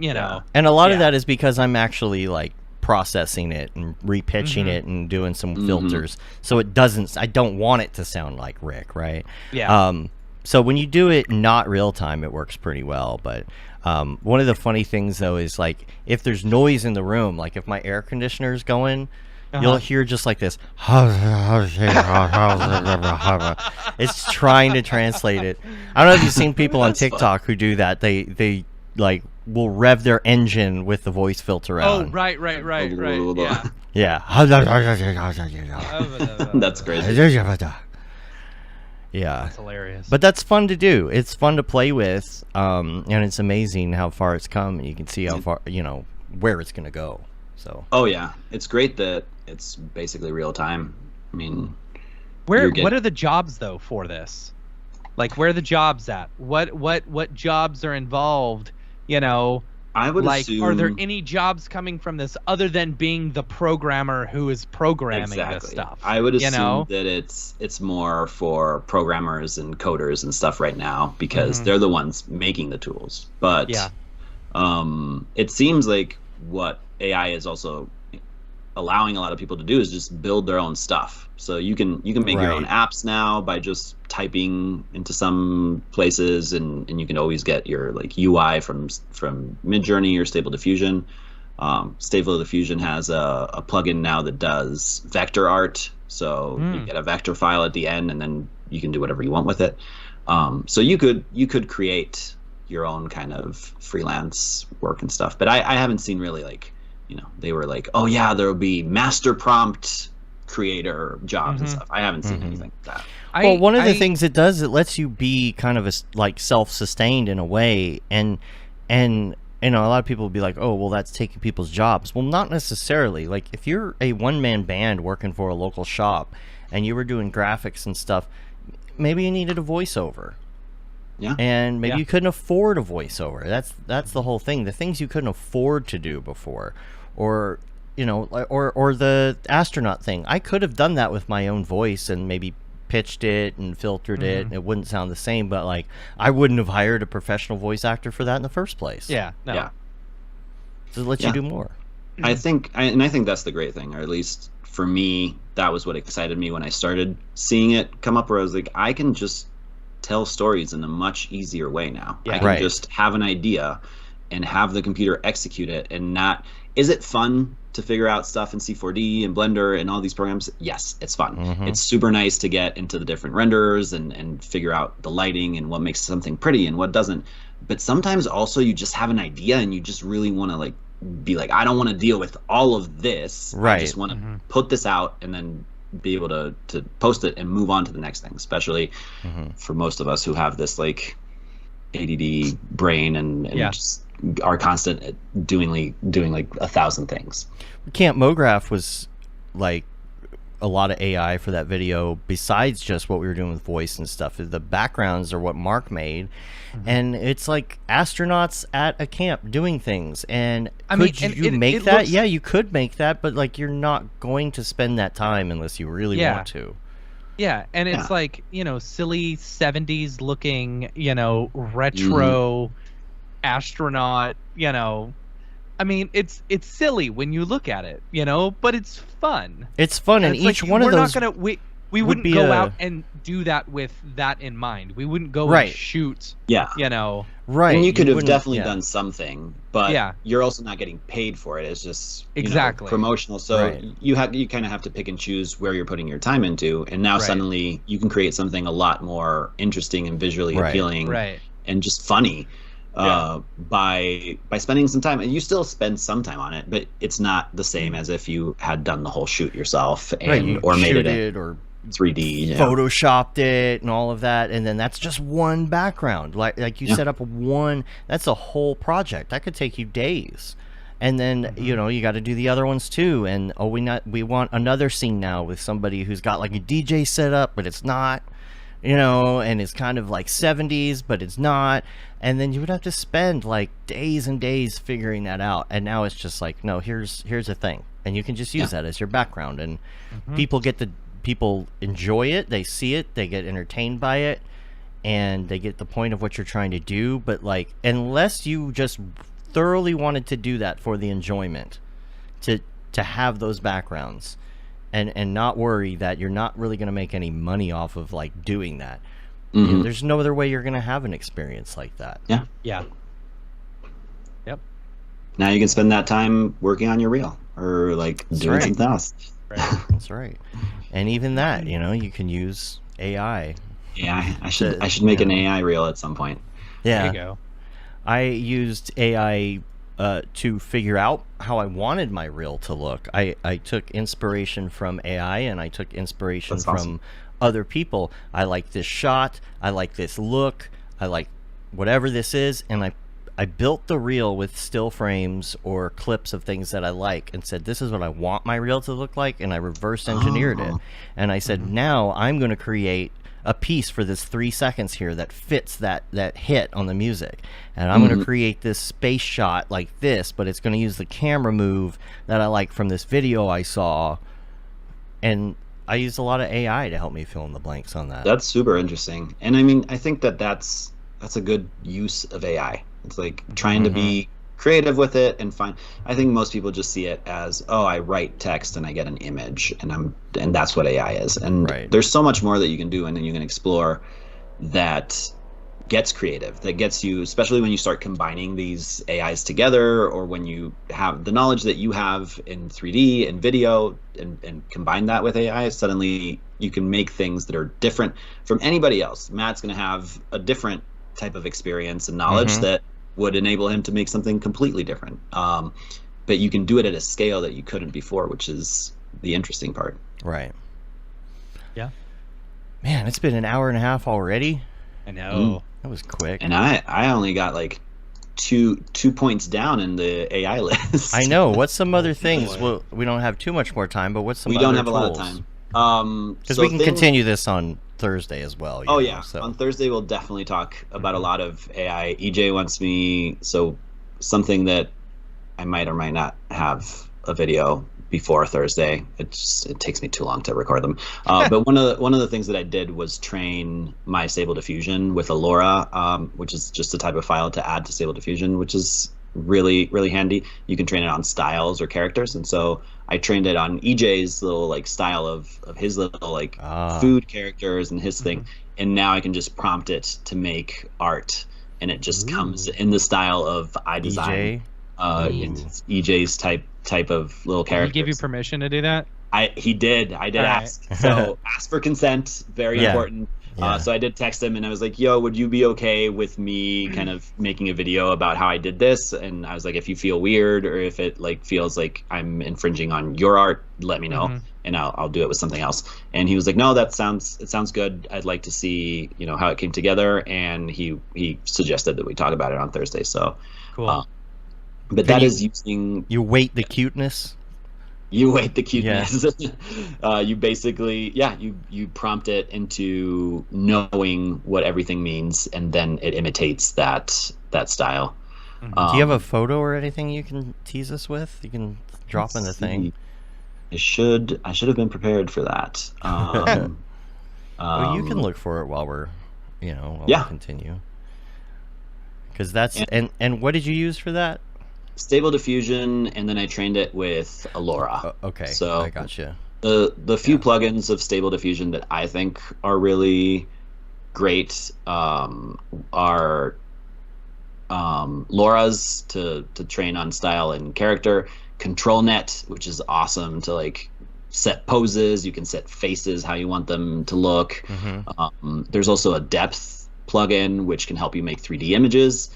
And a lot of that is because I'm actually like processing it and repitching it and doing some filters, so it doesn't. I don't want it to sound like Rick, right? Yeah. So when you do it not real time, it works pretty well. But one of the funny things though is like if there's noise in the room, like if my air conditioner is going. You'll hear just like this. It's trying to translate it. I don't know if you've seen people on TikTok who do that. They like will rev their engine with the voice filter on. Oh, right. Yeah. That's crazy. Yeah. That's hilarious. But that's fun to do. It's fun to play with, and it's amazing how far it's come. And you can see how far, where it's going to go. So. Oh yeah, it's great that it's basically real time. I mean, what are the jobs though for this? Like, where are the jobs at? What jobs are involved? I would assume. Are there any jobs coming from this other than being the programmer who is programming this stuff? I would assume that it's more for programmers and coders and stuff right now because they're the ones making the tools. But it seems like what AI is also allowing a lot of people to do is just build their own stuff. So you can make your own apps now by just typing into some places, and you can always get your like UI from Midjourney or Stable Diffusion. Stable Diffusion has a plugin now that does vector art, so you get a vector file at the end, and then you can do whatever you want with it. So you could create your own kind of freelance work and stuff. But I haven't seen really like, they were like, oh yeah, there will be master prompt creator jobs and stuff. I haven't seen anything like that. Well, one of the things it does, it lets you be kind of like self-sustained in a way, and a lot of people will be like, oh, well, that's taking people's jobs. Well, not necessarily. Like if you're a one-man band working for a local shop and you were doing graphics and stuff, maybe you needed a voiceover. Yeah. And maybe you couldn't afford a voiceover. That's the whole thing. The things you couldn't afford to do before, or or the astronaut thing. I could have done that with my own voice and maybe pitched it and filtered it, and it wouldn't sound the same. But like, I wouldn't have hired a professional voice actor for that in the first place. Yeah. No. Yeah. So it lets you do more. I think that's the great thing, or at least for me, that was what excited me when I started seeing it come up. Where I was like, I can just tell stories in a much easier way now. I can just have an idea and have the computer execute it, and not. Is it fun to figure out stuff in C4D and Blender and all these programs? Yes, it's fun. It's super nice to get into the different renderers and figure out the lighting and what makes something pretty and what doesn't. But sometimes also you just have an idea and you just really want to like be like, I don't want to deal with all of this. Right. I just want to put this out and then be able to post it and move on to the next thing, especially for most of us who have this like ADD brain and just are constant at doing like 1,000 things. Camp Mograph was like a lot of AI for that video, besides just what we were doing with voice and stuff. The backgrounds are what Mark made, and it's like astronauts at a camp doing things. And could you make that? Yeah, you could make that, but like you're not going to spend that time unless you really want to. Yeah, and it's like, silly 70s looking, retro astronaut, I mean, it's silly when you look at it, but it's fun. It's fun, and each one of those. We wouldn't go out and do that with that in mind. We wouldn't go and shoot. Yeah. Right. And you could have definitely done something, but you're also not getting paid for it. It's just promotional. So you kind of have to pick and choose where you're putting your time into. And now suddenly you can create something a lot more interesting and visually appealing and just funny. By spending some time, and you still spend some time on it, but it's not the same as if you had done the whole shoot yourself and or made it or 3D, yeah. photoshopped it and all of that, and then that's just one background. Like you set up one. That's a whole project. That could take you days. And then you know you got to do the other ones too. And we want another scene now with somebody who's got like a DJ set up, but it's not, you know, and it's kind of like 70s, but it's not. And then you would have to spend like days and days figuring that out. And now it's just like, no, here's a thing, and you can just use that as your background, and people enjoy it. They see it, they get entertained by it, and they get the point of what you're trying to do. But like, unless you just thoroughly wanted to do that for the enjoyment, to have those backgrounds and not worry that you're not really going to make any money off of like doing that, you know, there's no other way you're going to have an experience like that. Yep. Now you can spend that time working on your reel or like doing something else. That's right. And even that, you know, you can use AI. I should make an AI reel at some point. Yeah. There you go. I used AI to figure out how I wanted my reel to look. I took inspiration from AI, and I took inspiration from other people. I like this shot. I like this look. I like whatever this is, and I built the reel with still frames or clips of things that I like, and said, this is what I want my reel to look like, and I reverse engineered it. And I said, now I'm going to create a piece for this 3 seconds here that fits that hit on the music, and I'm going to create this space shot like this, but it's going to use the camera move that I like from this video I saw. And I used a lot of AI to help me fill in the blanks on that. That's super interesting. And I mean, I think that's a good use of AI. It's like trying to be creative with it and find. I think most people just see it as, oh, I write text and I get an image, and that's what AI is. And there's so much more that you can do, and then you can explore that gets creative, that gets you, especially when you start combining these AIs together, or when you have the knowledge that you have in 3D and video and combine that with AI, suddenly you can make things that are different from anybody else. Matt's going to have a different type of experience and knowledge that would enable him to make something completely different. But you can do it at a scale that you couldn't before, which is the interesting part. Right. Yeah. Man, it's been an hour and a half already. I know. That was quick. And I only got like two points down in the AI list. I know. What's some other things? Well, we don't have too much more time, but what's some other We don't have tools? a lot of time. Because we can continue this on Thursday as well. Oh, yeah. So. On Thursday, we'll definitely talk about a lot of AI. EJ wants me, so something that I might or might not have a video before Thursday. It takes me too long to record them. But one of the things that I did was train my Stable Diffusion with Allura, which is just a type of file to add to Stable Diffusion, which is really, really handy. You can train it on styles or characters, and so I trained it on EJ's little like style of his little like food characters and his thing, and now I can just prompt it to make art, and it just comes in the style of iDesign. It's EJ's type of little characters. Did he give you permission to do that? He did. I did ask. So ask for consent. Very important. So I did text him, and I was like, yo, would you be okay with me kind of making a video about how I did this? And I was like, if you feel weird, or if it like feels like I'm infringing on your art, let me know, and I'll do it with something else. And he was like, no, it sounds good. I'd like to see, you know, how it came together. And he suggested that we talk about it on Thursday. So cool. But that is using... You weight the cuteness? You weight the cuteness. You basically, you prompt it into knowing what everything means, and then it imitates that style. Do you have a photo or anything you can tease us with? You can drop in the thing. I should have been prepared for that. Well, you can look for it while we're, we continue. Because that's... And what did you use for that? Stable Diffusion, and then I trained it with Allura. Okay, so I gotcha. The few plugins of Stable Diffusion that I think are really great are Laura's to train on style and character, ControlNet, which is awesome to like set poses. You can set faces how you want them to look. There's also a depth plugin which can help you make 3D images.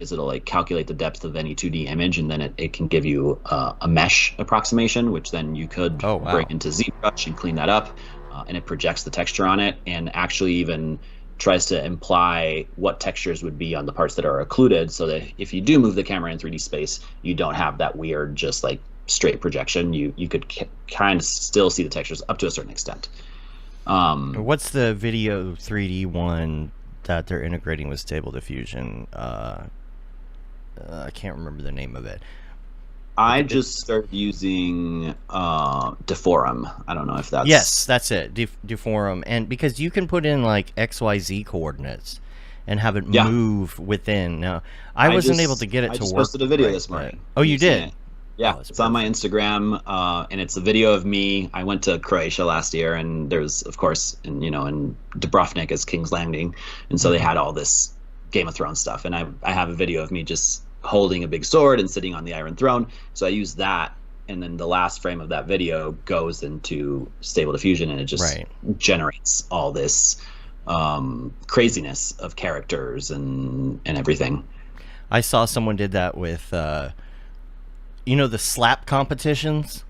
It'll like calculate the depth of any 2D image, and then it can give you a mesh approximation, which then you could bring into ZBrush and clean that up. and it projects the texture on it, and actually even tries to imply what textures would be on the parts that are occluded, so that if you do move the camera in 3D space, you don't have that weird just like straight projection. You could kind of still see the textures up to a certain extent. What's the video 3D one that they're integrating with Stable Diffusion? I can't remember the name of it. I just started using Deforum. I don't know if that's... Yes, that's it, Deforum. And because you can put in like XYZ coordinates and have it move within. Now, I wasn't able to get it to work. I just posted a video this morning. Oh, you did? Yeah, it's on my Instagram, and it's a video of me. I went to Croatia last year, and there's, of course, in Dubrovnik is King's Landing, and so they had all this Game of Thrones stuff, and I have a video of me just holding a big sword and sitting on the Iron Throne. So I use that, and then the last frame of that video goes into Stable Diffusion, and it just generates all this craziness of characters and everything. I saw someone did that with the slap competitions.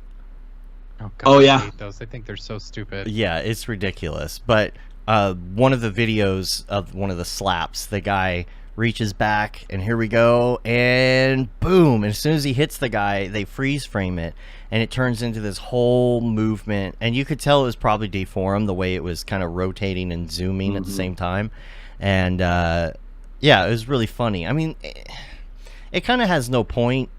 Oh, God, I hate those. I think they're so stupid. Yeah, it's ridiculous. But one of the videos of one of the slaps, the guy reaches back, and here we go, and boom, and as soon as he hits the guy, they freeze frame it, and it turns into this whole movement, and you could tell it was probably Deforum, the way it was kind of rotating and zooming at the same time. And yeah, it was really funny. I mean, it kind of has no point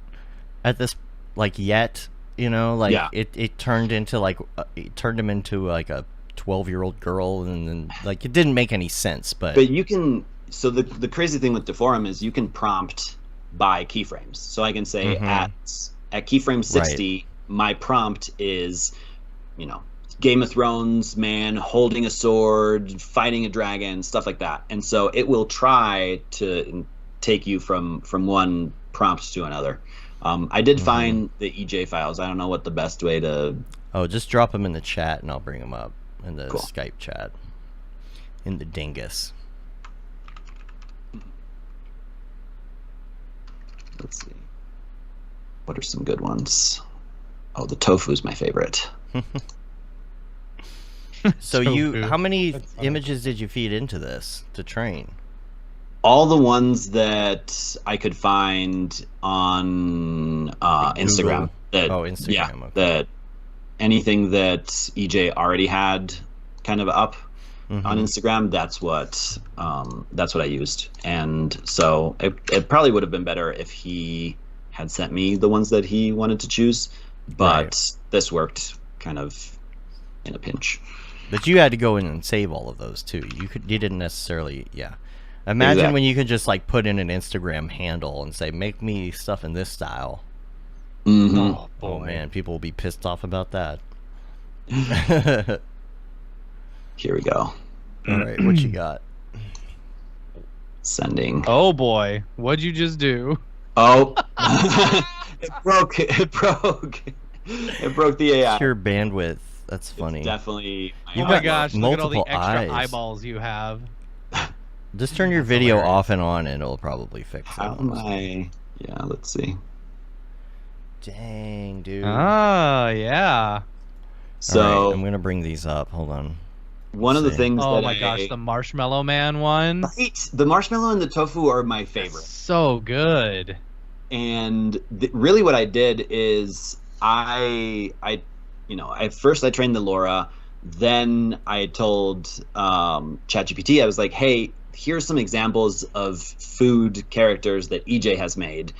at this, like, yet, it turned into like it turned him into like a 12-year-old girl, and then like it didn't make any sense. But you can. So the crazy thing with Deforum is you can prompt by keyframes. So I can say at keyframe 60, my prompt is, Game of Thrones man holding a sword, fighting a dragon, stuff like that. And so it will try to take you from one prompt to another. I did find the EJ files. I don't know what the best way to... Oh, just drop them in the chat and I'll bring them up in the Skype chat. In the dingus. Let's see. What are some good ones? Oh, the tofu is my favorite. So how many images did you feed into this to train? All the ones that I could find on Instagram. Instagram. Yeah, okay. that anything that EJ already had kind of up on Instagram, that's what I used. And so it probably would have been better if he had sent me the ones that he wanted to choose, but this worked kind of in a pinch. But you had to go in and save all of those too. You didn't necessarily, Imagine when you could just like put in an Instagram handle and say, make me stuff in this style. Oh, boy. Oh man, people will be pissed off about that. Here we go. All right, what you got? Sending. Oh boy, what'd you just do? Oh, it broke. It broke. It broke the AI. It's your bandwidth. That's funny. It's definitely. Oh my gosh! Look at all the multiple extra eyes. eyeballs you have. Just turn your video off and on, and it'll probably fix it. How am I? Yeah, let's see. Dang, dude. Oh yeah. So all right, I'm gonna bring these up. Hold on. One of the things. Oh my gosh, the Marshmallow Man one. Right, the marshmallow and the tofu are my favorite. So good. And really, what I did is at first I trained the LoRa, then I told ChatGPT, I was like, hey, here's some examples of food characters that EJ has made.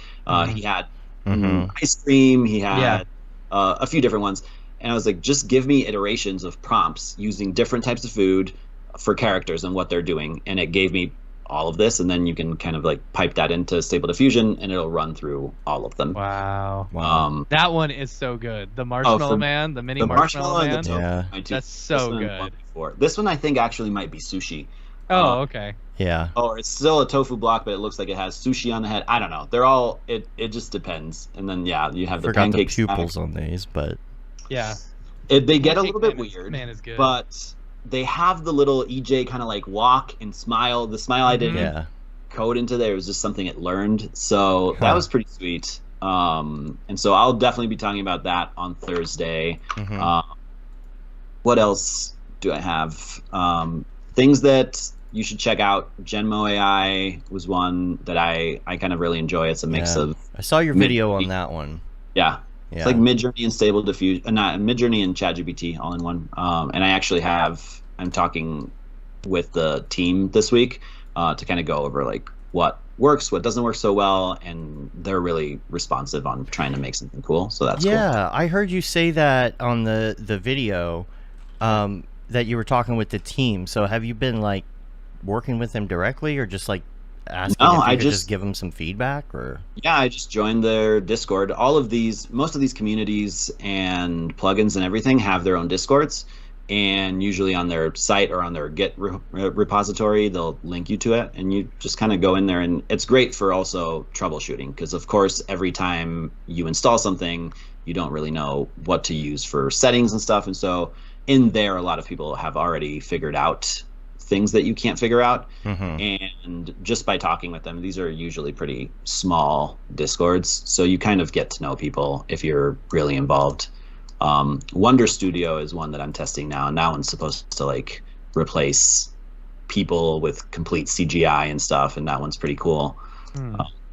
He had ice cream, he had a few different ones. And I was like, just give me iterations of prompts using different types of food for characters and what they're doing. And it gave me all of this, and then you can kind of like pipe that into Stable Diffusion, and it'll run through all of them. Wow. That one is so good. The Marshmallow Man, the mini Marshmallow Man. That's so good. This one I think actually might be sushi. Oh, okay. Yeah. Oh, it's still a tofu block, but it looks like it has sushi on the head. I don't know. They're all. It just depends. And then you have the pancake pupils on these, but yeah, they get a little bit weird. Man is good. But they have the little EJ kind of like walk and smile. The smile I didn't code into there. It was just something it learned. So that was pretty sweet. And so I'll definitely be talking about that on Thursday. What else do I have? Things that you should check out. Genmo AI was one that I kind of really enjoy. It's a mix of. I saw your video on that one. Yeah. It's like Midjourney and Stable Diffusion, not Midjourney and ChatGPT all in one. And I'm talking with the team this week to kind of go over like what works, what doesn't work so well, and they're really responsive on trying to make something cool. So that's cool. Yeah, I heard you say that on the video, that you were talking with the team. So have you been like working with them directly, or just like asking if you could just give them some feedback? Or yeah, I just joined their Discord. Most of these communities and plugins and everything have their own Discords, and usually on their site or on their Git repository, they'll link you to it, and you just kind of go in there. And it's great for also troubleshooting, because of course every time you install something, you don't really know what to use for settings and stuff. And so in there, a lot of people have already figured out things that you can't figure out. And just by talking with them, these are usually pretty small Discords, so you kind of get to know people if you're really involved. Wonder Studio is one that I'm testing now, and that one's supposed to like replace people with complete CGI and stuff, and that one's pretty cool.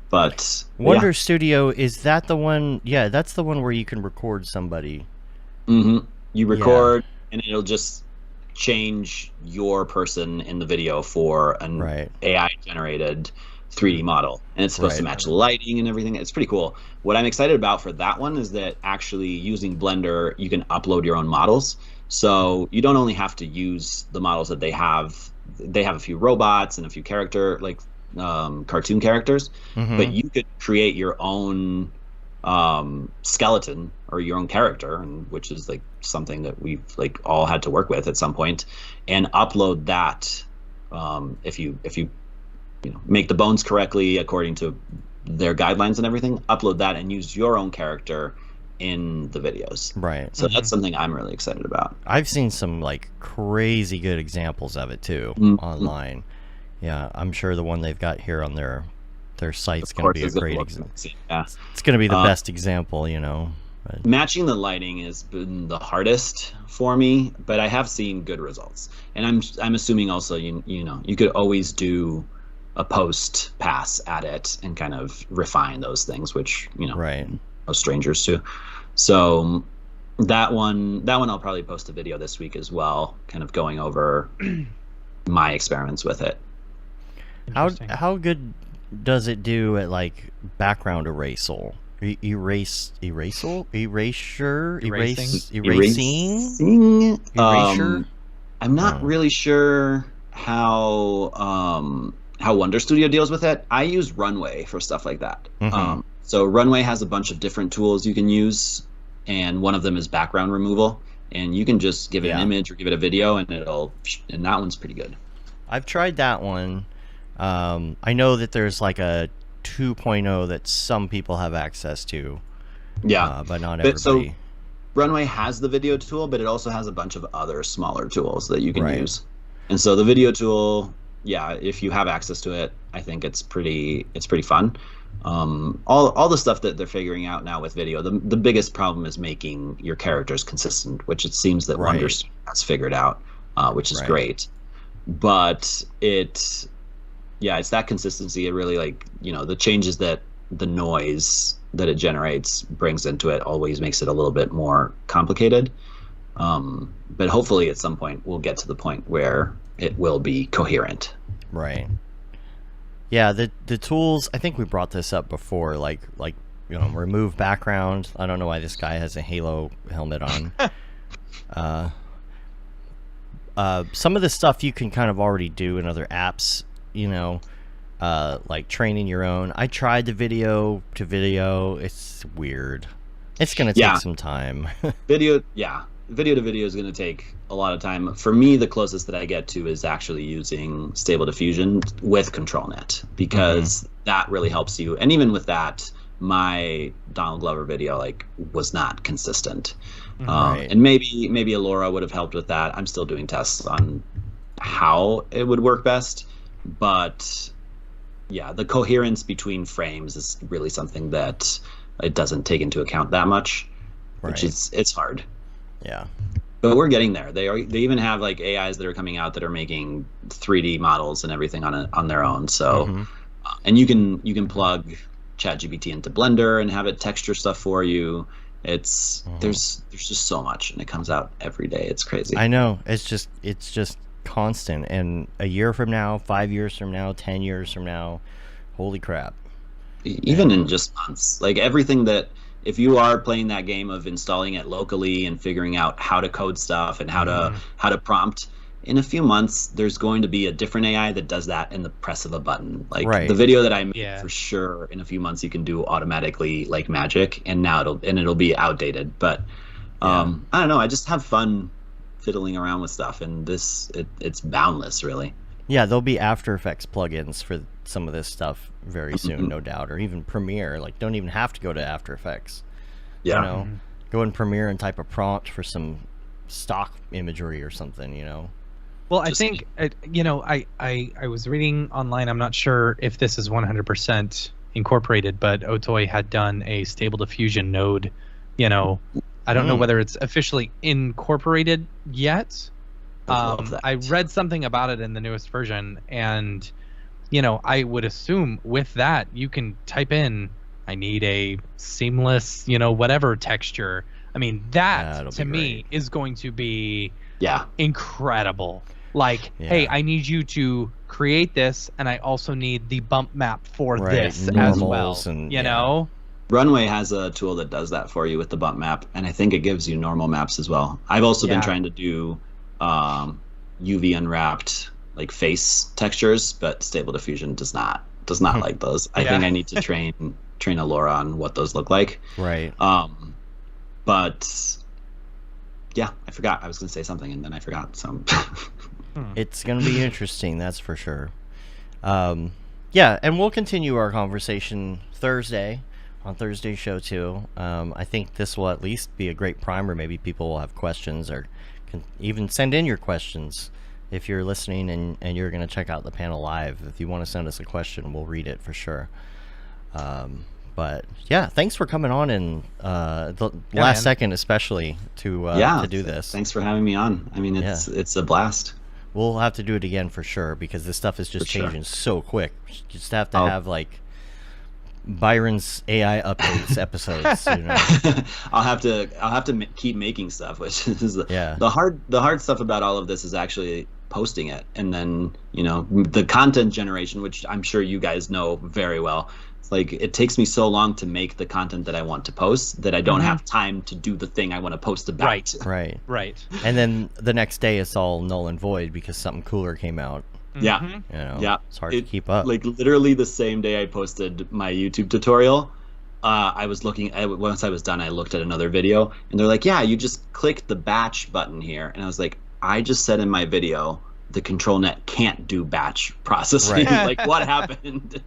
But Wonder Studio, is that the one? Yeah, that's the one where you can record somebody. You record, and it'll just change your person in the video for an AI generated 3D model, and it's supposed to match the lighting and everything. It's pretty cool. What I'm excited about for that one is that actually using Blender, you can upload your own models. So you don't only have to use the models that they have. They have a few robots and a few cartoon characters, but you could create your own skeleton or your own character, which is like something that we've like all had to work with at some point, and upload that. If you make the bones correctly according to their guidelines and everything, upload that and use your own character in the videos. So that's something I'm really excited about. I've seen some like crazy good examples of it too online. Yeah, I'm sure the one they've got here on their site's going to be a great example. It's going to be the best example, But matching the lighting has been the hardest for me, but I have seen good results. And I'm assuming also you could always do a post pass at it and kind of refine those things, which no strangers to. So that one I'll probably post a video this week as well, kind of going over my experiments with it. How good does it do at like background erasal? Erasing? I'm not really sure how Wonder Studio deals with it. I use Runway for stuff like that. So Runway has a bunch of different tools you can use, and one of them is background removal, and you can just give it an image or give it a video, and that one's pretty good. I've tried that one. I know that there's like a 2.0 that some people have access to. But not everybody. So Runway has the video tool, but it also has a bunch of other smaller tools that you can use. And so the video tool, if you have access to it, I think it's pretty fun. All the stuff that they're figuring out now with video, the biggest problem is making your characters consistent, which it seems that Wonder has figured out, which is great. But it's that consistency. It really the changes that the noise that it generates brings into it always makes it a little bit more complicated. But hopefully at some point we'll get to the point where it will be coherent. Yeah, the tools, I think we brought this up before, like remove background. I don't know why this guy has a Halo helmet on. Some of the stuff you can kind of already do in other apps, like training your own. I tried the video to video. It's weird. It's going to take some time. Video to video is going to take a lot of time. For me, the closest that I get to is actually using Stable Diffusion with ControlNet, because that really helps you. And even with that, my Donald Glover video was not consistent. And maybe Alora would have helped with that. I'm still doing tests on how it would work best, but the coherence between frames is really something that it doesn't take into account that much, which is it's hard. But we're getting there. They even have like AIs that are coming out that are making 3D models and everything on their own. So, and you can plug ChatGPT into Blender and have it texture stuff for you. It's there's just so much, and it comes out every day. It's crazy. I know. It's just constant. And a year from now, 5 years from now, 10 years from now, holy crap. Even in just months, like everything that, if you are playing that game of installing it locally and figuring out how to code stuff and how to prompt, in a few months there's going to be a different AI that does that in the press of a button. Like the video that I made, for sure in a few months you can do automatically like magic, and now it'll be outdated. But I don't know, I just have fun fiddling around with stuff, and it's boundless, really. Yeah, there'll be After Effects plugins for some of this stuff very soon, no doubt, or even Premiere. Like, don't even have to go to After Effects. Yeah. You know, go in Premiere and type a prompt for some stock imagery or something, you know. Well, I think, you know, I was reading online, I'm not sure if this is 100% incorporated, but Otoy had done a Stable Diffusion node, you know. I don't know whether it's officially incorporated yet. I read something about it in the newest version, and, you know, I would assume with that you can type in, I need a seamless, you know, whatever texture. I mean, that to me is going to be incredible. Like, hey, I need you to create this, and I also need the bump map for this as well. And, you know? Runway has a tool that does that for you with the bump map, and I think it gives you normal maps as well. I've also been trying to do UV unwrapped like face textures, but Stable Diffusion does not like those. I think I need to train Alora on what those look like. Right. But yeah, I forgot. I was going to say something and then I forgot. So it's going to be interesting, that's for sure. Yeah, and we'll continue our conversation on Thursday's show too. I think this will at least be a great primer. Maybe people will have questions, or can even send in your questions if you're listening and you're going to check out the panel live. If you want to send us a question, we'll read it for sure. But yeah, thanks for coming on in the last second, especially to do this. Thanks for having me on. I mean, it's a blast. We'll have to do it again for sure, because this stuff is just changing so quick. You just have to have like Byron's AI updates episodes. You know? I'll have to keep making stuff, which is the hard stuff about all of this is actually posting it, and then, you know, the content generation, which I'm sure you guys know very well. It's like, it takes me so long to make the content that I want to post that I don't have time to do the thing I want to post about. Right. And then the next day it's all null and void because something cooler came out. Yeah. You know, it's hard to keep up. Like, literally the same day I posted my YouTube tutorial, I was looking at, once I was done, I looked at another video, and they're like, yeah, you just click the batch button here. And I was like, I just said in my video, the control net can't do batch processing. Like, what happened?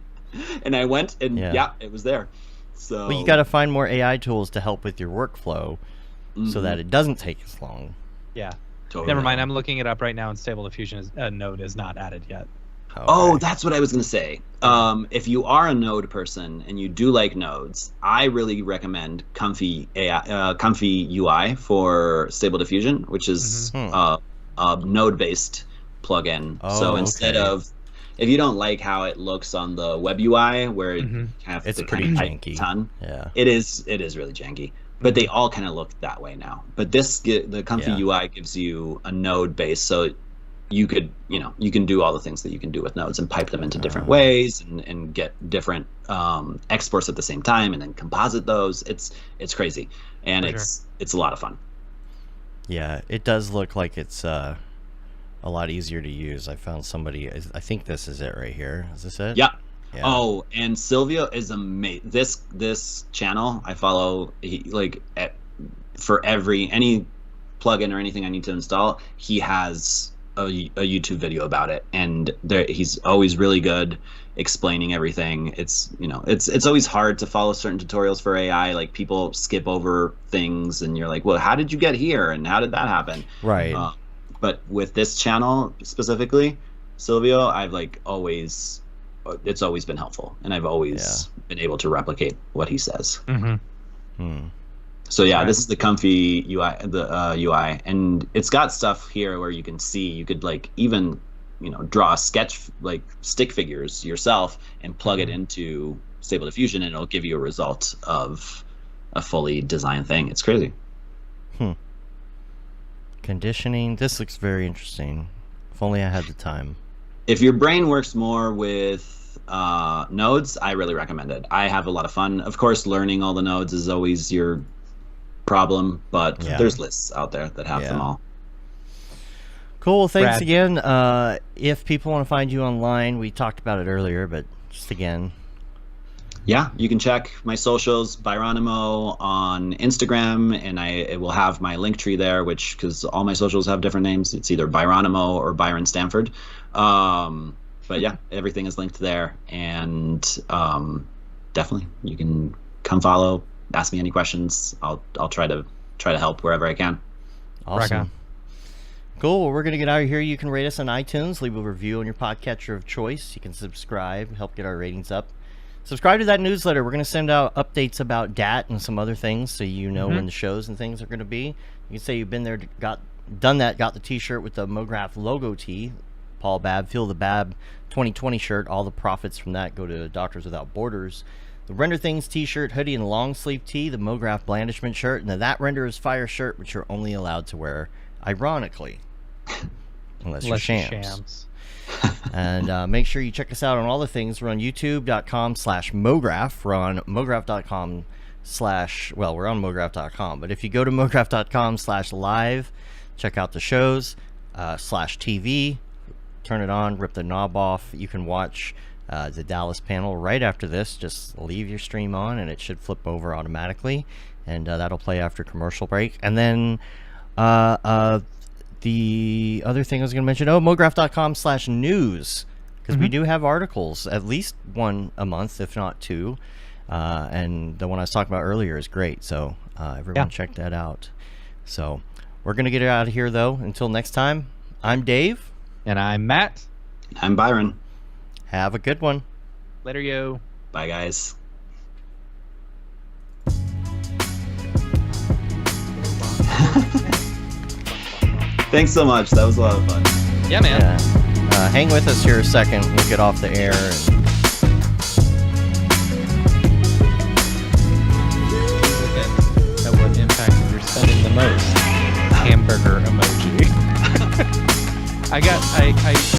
And I went, and it was there. So, well, you got to find more AI tools to help with your workflow so that it doesn't take as long. Yeah. Totally. Never mind. I'm looking it up right now, and Stable Diffusion node is not added yet. Okay. Oh, that's what I was going to say. If you are a node person and you do like nodes, I really recommend Comfy UI for Stable Diffusion, which is a node-based plugin. So instead of, if you don't like how it looks on the web UI, where you have it's to pretty kind of janky. a ton, yeah, it is really janky. But they all kind of look that way now. But the Comfy UI gives you a node base, so you could, you know, you can do all the things that you can do with nodes and pipe them into different ways and get different exports at the same time, and then composite those. It's crazy, and it's a lot of fun. Yeah, it does look like it's a lot easier to use. I found somebody. I think this is it right here. Is this it? Yeah. Oh, and Silvio is amazing. This channel I follow, for any plugin or anything I need to install, he has a YouTube video about it, and he's always really good explaining everything. It's, you know, it's always hard to follow certain tutorials for AI. Like, people skip over things, and you're like, well, how did you get here, and how did that happen? Right. But with this channel specifically, Silvio, it's always been helpful, and I've always been able to replicate what he says. So yeah, this is the comfy UI, UI, and it's got stuff here where you can see. You could like even, draw a sketch like stick figures yourself and plug it into Stable Diffusion, and it'll give you a result of a fully designed thing. It's crazy. Conditioning. This looks very interesting. If only I had the time. If your brain works more with nodes, I really recommend it. I have a lot of fun. Of course, learning all the nodes is always your problem, but there's lists out there that have them all. Cool. Thanks again. If people want to find you online, we talked about it earlier, but just again. Yeah, you can check my socials, Byronimo on Instagram, and it will have my link tree there, because all my socials have different names. It's either Byronimo or Byron Stanford. But yeah, everything is linked there, and definitely you can come follow, ask me any questions. I'll try to help wherever I can. Awesome. Cool. Well, we're gonna get out of here. You can rate us on iTunes, leave a review on your podcatcher of choice. You can subscribe, help get our ratings up. Subscribe to that newsletter. We're gonna send out updates about DAT and some other things, so you know when the shows and things are gonna be. You can say you've been there, got the T-shirt with the Mograph logo tee. Paul Babb, Feel the Babb 2020 shirt. All the profits from that go to Doctors Without Borders. The Render Things t-shirt, hoodie, and long sleeve tee. The Mograph Blandishment shirt. And the That Render is Fire shirt, which you're only allowed to wear, ironically. Unless you're shams. And make sure you check us out on all the things. We're on youtube.com/Mograph. We're on Mograph.com we're on Mograph.com. But if you go to Mograph.com/live, check out the shows, /TV. Turn it on, rip the knob off. You can watch the Dallas panel right after this. Just leave your stream on, and it should flip over automatically, and that'll play after commercial break. And then the other thing I was going to mention, Mograph.com/news, because we do have articles, at least one a month, if not two. And the one I was talking about earlier is great, so everyone check that out. So we're going to get out of here, though. Until next time, I'm Dave. And I'm Matt. I'm Byron. Have a good one. Later, yo. Bye, guys. Thanks so much. That was a lot of fun. Yeah, man. Hang with us here a second. We'll get off the air. At what impact you're spending the most? Hamburger emoji. I